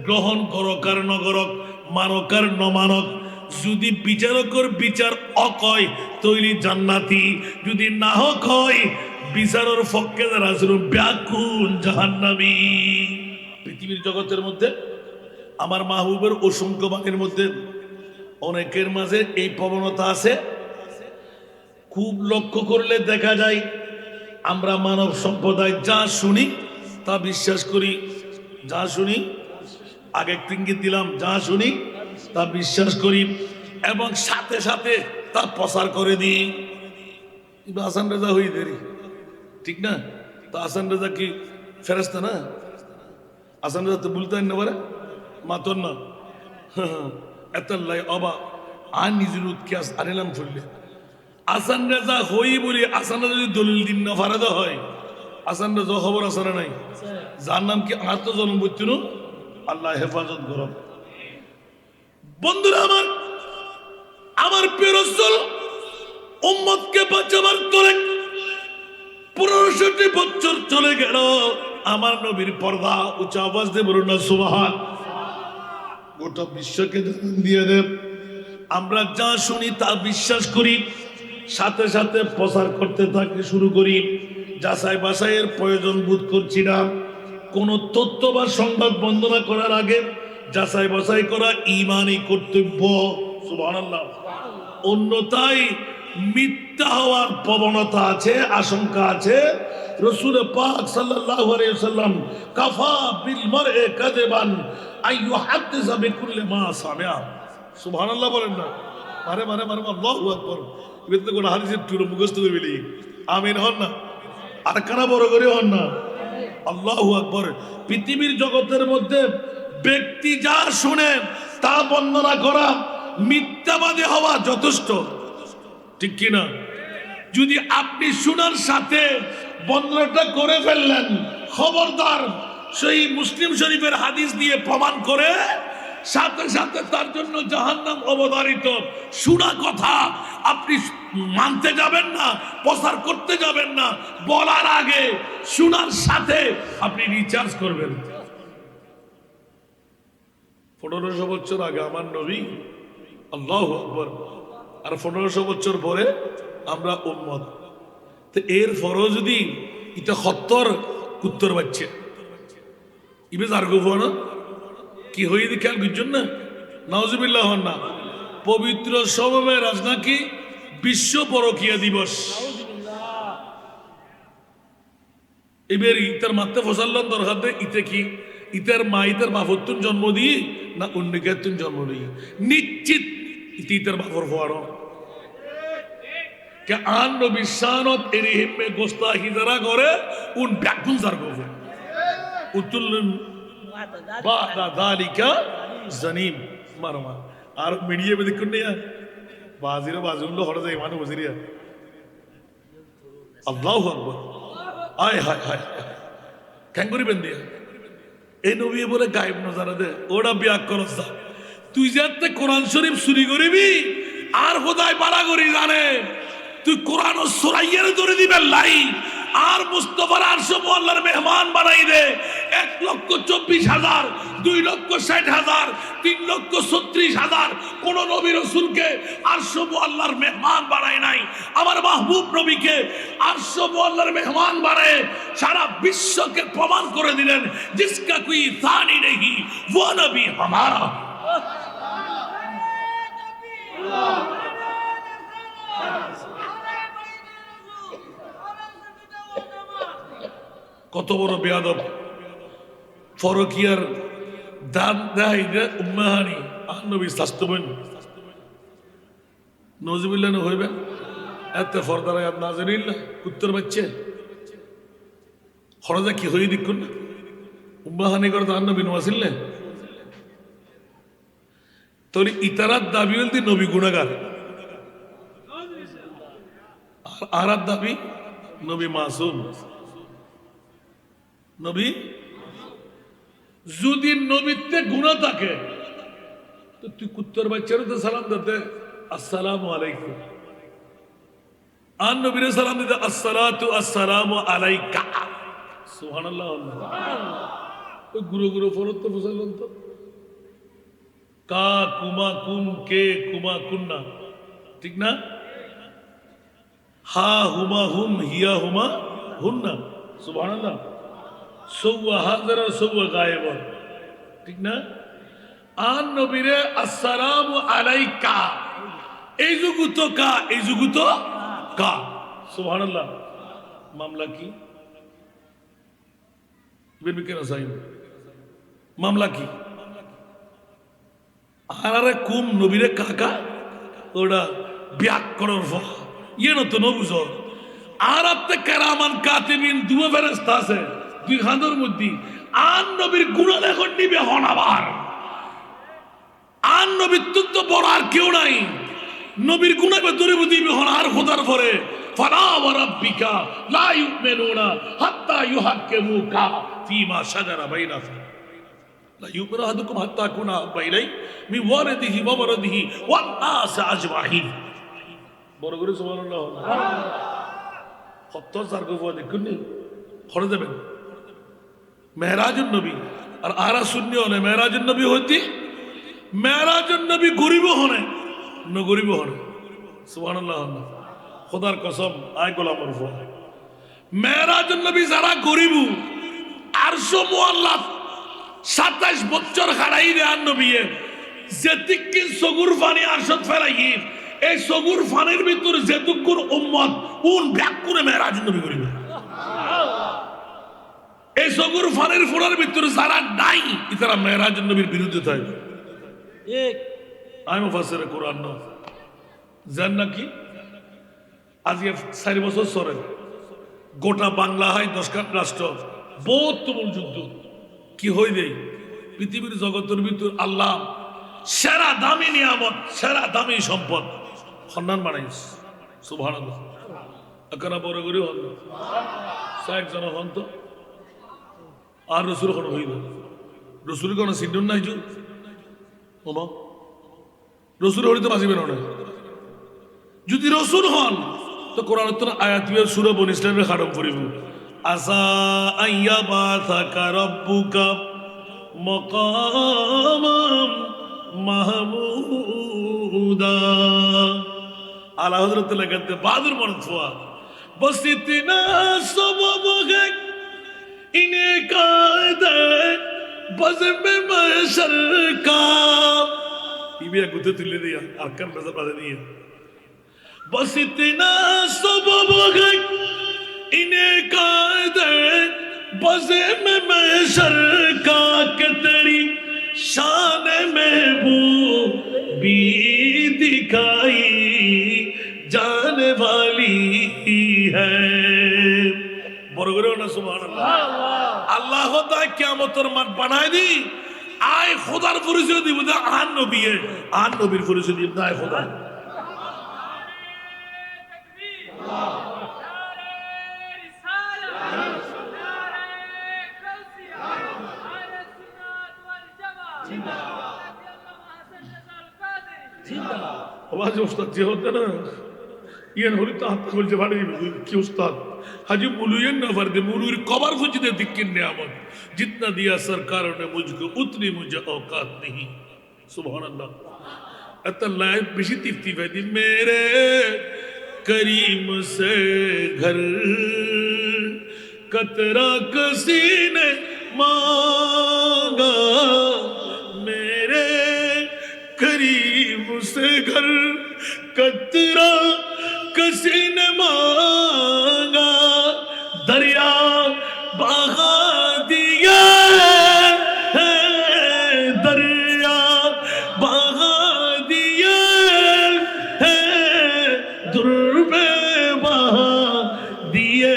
গ্রহণ করক আর নগরক মানক আর নমানক যদি বিচারকর বিচার অকয় তৈরি জান্নাতি যদি না হক হয় বিচারের পক্ষে যারা ছিল ব্যাকুল জাহান্নামী। পৃথিবীর জগতের মধ্যে আমার মাহবুবের অসংখ্য বাণীর মধ্যে অনেকের মাঝে এই প্রবণতা আছে, খুব লক্ষ্য করলে দেখা যায় আমরা মানব সম্প্রদায় যা শুনি তা বিশ্বাস করি, যা শুনি আগে ইঙ্গিত দিলাম, যা শুনি তা বিশ্বাস করি এবং সাথে সাথে তা প্রচার করে দিই। আসান রেজা হই দেরি, ঠিক না? তা আসান রেজা কি ফেরেশতা না? আসান রাতে বলতে না পারে মাতন না এত লাই অবা আর নিজের উৎকাস আনিলাম ফুললে আসান রাজা হই বলি আসান রাজা যদি দলিল দিন না ফারাদা হয় আসান রাজা খবর আসানা নাই যার নাম কি আর তো জন্ম বচ্চন আল্লাহ হেফাজত করব বন্ধুরা আমার প্রিয় রাসূল উম্মতকে বাঁচাবার তোরে 1500 বছর চলে গেল আমার নবীর পর্দা উচ্চ আওয়াজ দিয়ে বলুন না সুবহান গোটা বিশ্বকে জানান দিয়ে দেব আমরা যা শুনি তা বিশ্বাস করি সাথে সাথে প্রচার করতে থাকি শুরু করি যাচাই বাছাইয়ের প্রয়োজন বোধ করছি না কোন তথ্য বা সংবাদ বন্দনা করার আগে যাচাই বাছাই করা ঈমানি কর্তব্য সুবহানাল্লাহ অন্যথায় মিথ্যা হওয়ার প্রবণতা আছে আশঙ্কা আছে রাসূল পাক সাল্লাল্লাহু আলাইহি ওয়াসাল্লাম কাফা বিল মার'i কাযিবান আইয়ুহাদ্দিসা বিকুল্লি মা সামিআ সুবহানাল্লাহ বলেন না আরে আল্লাহু আকবার এবার তো কোন হাদিসের টুরো মুখস্থ করে বলি আমিন হন না আর কানা বড় করে হন না আল্লাহু আকবার পৃথিবীর জগতের মধ্যে ব্যক্তি যা শুনে তা বর্ণনা করা মিথ্যাবাদী হওয়া যথেষ্ট ঠিক কি না যদি আপনি শোনার সাথে বর্ণনাটা করে ফেললেন খবরদার সেই মুসলিম শরীফের হাদিস দিয়ে প্রমাণ করে সাথে সাথে তার জন্য জাহান্নাম অবধারিত শোনা কথা আপনি মানতে যাবেন না প্রচার করতে যাবেন না বলার আগে শোনার সাথে আপনি রিচার্জ করবেন 1500 বছর আগে আমার নবী আল্লাহু আকবার আর 1500 বছর পরে আমরা উম্মত তো এর ফরজ যদি এটা সত্তর কুত্তর বাচ্চা ইবে জার্গো না কি হয়ে দি খেয়াল বুঝছেন না নাউজুবিল্লাহ হন না পবিত্র শবে রাজনাকি বিশ্ব পরকিয়া দিবস এবার ইতার মাত্রা ফসাল্লাম দরকার দেয় ইতে কি ইতার মা ইতার বাপত্তুন জন্ম দিয়ে না অন্যকেতুন জন্ম দিয়ে নিশ্চিত ইতার বাপর ফোয়ারো কে আন নবী শানত এরিহিম মে গোস্তাহি যারা করে উন ব্যাকুন জার্গো উতুল বাদা যালিকা জানিম মারমা আর মিডিয়া মে দেখুন না বাজিরা বাজুল্লো হড় যায় মানু বজিরিয়া আল্লাহু আকবার আয় হায় হায় কেন করিবেন দিয়া এই নবী বলে গায়েব নজারা দে ওরা বিয়াক করস যা তুই যাতে কোরআন শরীফ চুরি করিবি আর খোদাই বাড়া করি জানে তুই কোরআন ও সুরাইয়ের ধরে দিবে লাই আর মুস্তাফার আরশ আল্লাহর মেহমান বানাই দে 1,24,000 2,60,000 3,36,000 কোন নবী রাসূলকে আরশ আল্লাহর মেহমান বানায় নাই আমার মাহবুব নবীকে আরশ আল্লাহর মেহমান বানায় সারা বিশ্বকে প্রমাণ করে দিলেন জিসকা কোই সানি নেহি वो নবী हमारा কত বড় বেয়াদব ফরকিয়ার দান দেয় উম্মাহানি আর নবী শাস্তবেন নজবিল্লাহ হইবেন এত ফরদার আয়াত নাযিল উত্তর বাচ্চে খরজা কি হই দেখুন না উম্মাহানি করে আর নবী নওয়াসিল না তোর ইতারাত দাবি হলদি নবী গুণাগার আর দাবি নবী মাসুম নবী যদি নবীতে গুনাহ থাকে তো তুই কুত্তর বাচ্চারও তো সালাম দিতে আসসালামু আলাইকুম আর নবীর সালাম দিতে আসসালাতু আসসালামু আলাইকা সুবহানাল্লাহ ওই গুরু গুরু ফরত তো বুঝাইলেন তো কা কুমা কুম কে কুমা কুন্না ঠিক না হা হুমা হুম হিয়া হুমা হুন্না সুবহানাল্লাহ সৌয়া হাজার সৌয়া গায়েব ঠিক না আন নবীরে আসসালামু আলাইকা এই যুগ তো কা এই যুগ তো কা সুবহানাল্লাহ মামলা কি বেবি কেন সাইন মামলা কি আরে কুম নবীরে কাকা ওটা ব্যাকরণ ইয়ে নতো নবুঝো আর আপনি কেরামান কাতিবিন দুয়া ফেরেশতা আছে দুই খানের মধ্যে আর নবীর গুণা লেখন নিবে হন আবার আর নবীর তো বড় আর কেউ নাই নবীর গুণাকে দূরে দিবে হন আর খোদার পরে ফালা ওয়া রাব্বিকা লা ইউমিনুনা হাত্তা ইউহাক্কিমুকা ফীমা শাজারা বাইনাহুম লা ইউমিনু আহাদুকুম হাত্তা কুনা বাইলাই মি ওয়ালিদিহি ওয়া ওয়ালাদিহি ওয়ান নাস আজমাইন বড় করে সুবহানাল্লাহ কত জারগো দেখুন খড়ে দেবেন মেহরাজুন নবী আর আরা শূন্য হলে মেহরাজুন নবী হইতি মেহরাজুন নবী গরিব হনে ন গরিব হনে সুবহানাল্লাহ খোদার কসম আয় গোলামর ফোন মেহরাজুন নবী যারা গরিব আরশো মুআল্লাফ 27 বছর হারাই রে আর নবী যেতিকি সগুর ফানি আরশত ফেলাই এই সগুর ফানির ভিতরে যেতুকুর উম্মত উন ব্যাক করে মেহরাজুন নবী গরিব এই সগুর ফানের ফোড়ার ভিতরে যারা নাই তারা মেহরাজুন নবীর বিরুদ্ধে থাকে আমি মুফাসসির কোরআন ন জান নাকি আজকে 4 বছর সরে গোটা বাংলা হয় 10 রাষ্ট্র বহুত তুমুল যুদ্ধ কি হই দেই পৃথিবীর জগতের ভিতর আল্লাহ সেরা দামি নিয়ামত সেরা দামি সম্পদ সম্মান বানাইস সুবহানাল্লাহ আকরা বড় করে হল সাহেব জন হন তো আর রসুল কোনো হইল রসুল কোনো সিদ্ধন নাই জু ওমা রসুল হইতে বাঁচিবে না যদি রসুল হন তো কোরআন তো আয়াত সূরা বনী ইসরাঈলের খাড়ম করিব আসা আইয়া বাসাকা রাব্বুকা মাকামাম মাহমুদা আলা হযরত লাগাতে বাদুর মরফুয়া বসিতিনা সববগে ইনে কায়দে বজমে মাশর কা বিবিয়া গুতে তুলে দিয়া আরকান বাজা বাজা দিয়ে बस इतना सबब है इन्हें कायदे बज़े में महशर का के तेरी शान में वो भी दिखाई जाने वाली है বড় করে না সুবহানাল্লাহ আল্লাহ খোদা কিয়ামতের মাঠ বানায় দি আয় খোদার পরিচয় দিব না আন নবীর পরিচয় দিব না আয় খোদা आवाज उस्ताद जे होता ना ये होली तो हाथ खोल जवानी की उस्ताद हाजी मुलुयन न फर्दे मुलुर कबर फुजदे दिक्किन नियामत जितना दिया सरकारों ने मुझको उतनी मुझे औकात नहीं सुभान अल्लाह अतल्लाह बिशी तिफ्ती वैदी मेरे करीम से घर कतरा किसी ने मांगा मेरे करीम से घर कतरा किसी ने मांगा दरिया बहा दिया है दरिया बहा दिया है दुर्बे बहा दिए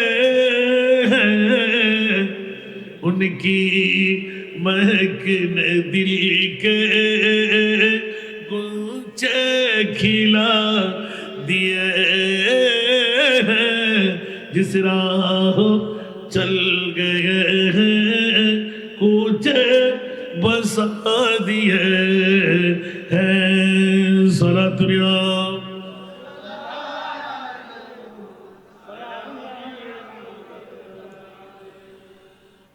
हैं उनकी महक ने दिल के गुंचे खिला दिए हैं जिस राह चल गए हैं कुछ बसा दिए हैं सलातुल्ला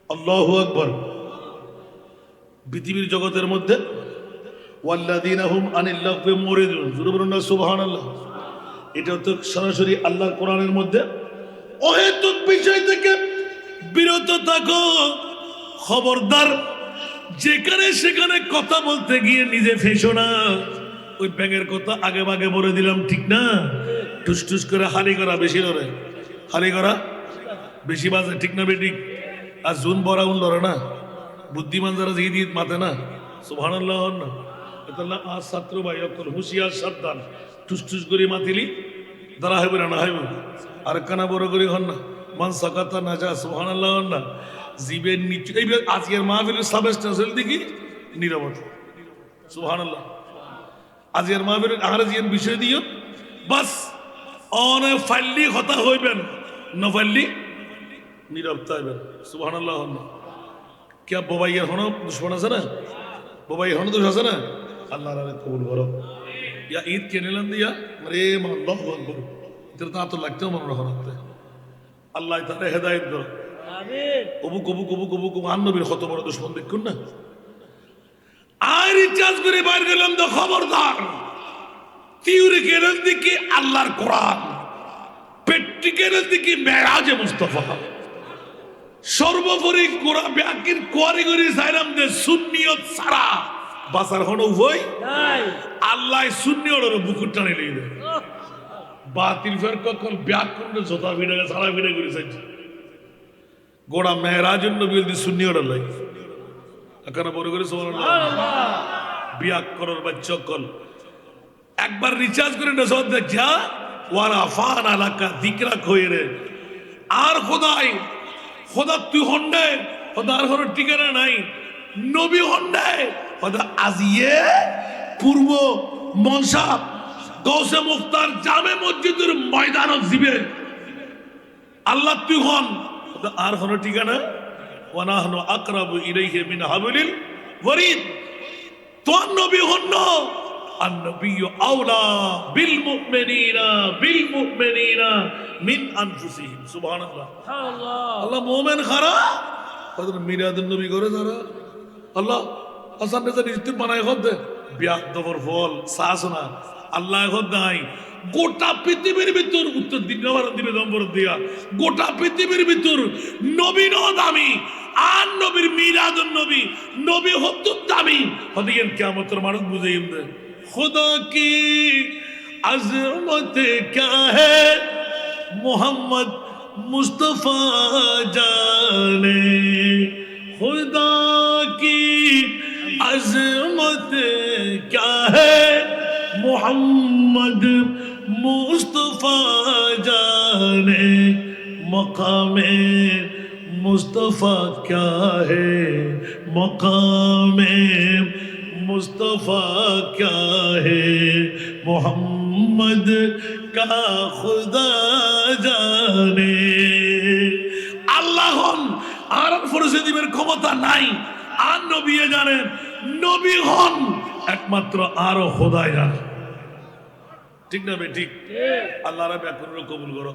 আল্লাহু আকবার পৃথিবীর জগতের মধ্যে ওয়াল্লাযীনা হুম আনিল লাগবি মুরিদুন জোরে বলুন না সুবহানাল্লাহ এটা তো সরাসরি আল্লাহর কোরআনের মধ্যে অহেতুক বিষয় থেকে বিরত থাকো খবরদার যেখানে সেখানে কথা বলতে গিয়ে নিজে ফেসো না ওই ব্যাঙের কথা আগে ভাগে বলে দিলাম ঠিক না টুস টুস করে হালি করা বেশি লড়ে হালি করা বেশি বাজে ঠিক না বেঠিক আর জুন বড়া উন লড়ে না বুদ্ধিমান যারা জিদ ঈদ মাতে না সুবহানাল্লাহ না এতাল্লাহ আজ ছাত্র ভাই অকল হুঁশিয়ার সাবধান টুস টুস করে মাতিলি দাঁড়া হইব না হইব আর কানা বড় করে হন না মান সাকাতা না যা সুবহানাল্লাহ না জীবের নিচু এই আজকের মাহফিলের সাবস্টেন্সের দিকে নীরবতা সুবহানাল্লাহ আজকের মাহফিলের আহারে জিয়ান বিষয় দিও বাস অনে ফাইলি কথা হইবেন না ফাইলি নীরবতা হইবেন সুবহানাল্লাহ কে বাবাইয়ের হনো দুশ্মন আছে না বাবাই হনো দোষ আছে না আল্লাহ রে কবুল করো ইয়া ঈদ কে নিলেন দিয়া রে আল্লাহু আকবার এটা তো লাগতেও মনে রাখতে আল্লাহ তাআলা হেদায়েত করো আমিন কবু কবু কবু কবু কবু নবীর কত বড় দুশ্মন দেখুন না আর রিচার্জ করে বাইর গেলাম তো খবরদার তিউরিকের দিকে আল্লাহর কোরআন পেট্রিকের দিকে মেরাজে মুস্তাফা সর্বোপরি কোরআন ব্যাকির কোয়ারিগরি সাইরাম দে সুন্নিয়ত সারা বাসার হনো হই নাই আল্লাহ সুন্নিয়তের বুকুর টানে লইবে বাতিল ফের কখন ব্যাকরণ জোতা ভিড়ে সারা ভিড়ে করে চাইছে গোড়া মেহরাজুন নবী দি সুন্নিয়ত লাই এখানে বড় করে সুবহানাল্লাহ ব্যাকরণ বাচ্চা কল একবার রিচার্জ করে না সব দেখা ওয়ারা ফান আলাকা যিকরা কইরে আর খোদাই খোদা তুই হন্ডে খোদার কোনো ঠিকানা নাই নবী হন্ডে খোদা আজিয়ে পূর্ব মনসা গৌসে মুখতার জামে মসজিদের ময়দানত জিবে আল্লাহ তুই হন খোদা আর কোনো ঠিকানা ওয়ানাহনু আকরাবু ইলাইহি মিন হাবলিল ওয়ারিদ তোর নবী হন النبي أولى بالمؤمنين من أنفسهم سبحان الله আল্লাহ الله مؤمن خرا قدر ميلاد النبي করে যারা আল্লাহ আসান নেজার ইস্তিম বানায় খদ বিয়াহ দবর ফল সাসনা আল্লাহ খদ নাই গোটা পৃথিবীর ভিতর উত্তর দিনবার দিবে নম্বর দিয়া গোটা পৃথিবীর ভিতর নবী ন দামি আর নবীর মিলাদুন নবী নবী হত দামি হদিয়েন কিয়ামতের মানুষ বুঝাইম দে खुदा की अजमत क्या है मोहम्मद मुस्तफा जाने खुदा की अजमत क्या है मोहम्मद मुस्तफा जाने मकाम मुस्तफा क्या है मकाम मुस्तफा क्या है मोहम्मद का खुदा जाने আল্লাহ আর ফরজে দিবের ক্ষমতা নাই আর নবী জানেন নবী হন একমাত্র আর খোদা জানে ঠিক না বে ঠিক আল্লাহ রাব্বুল কবুল করো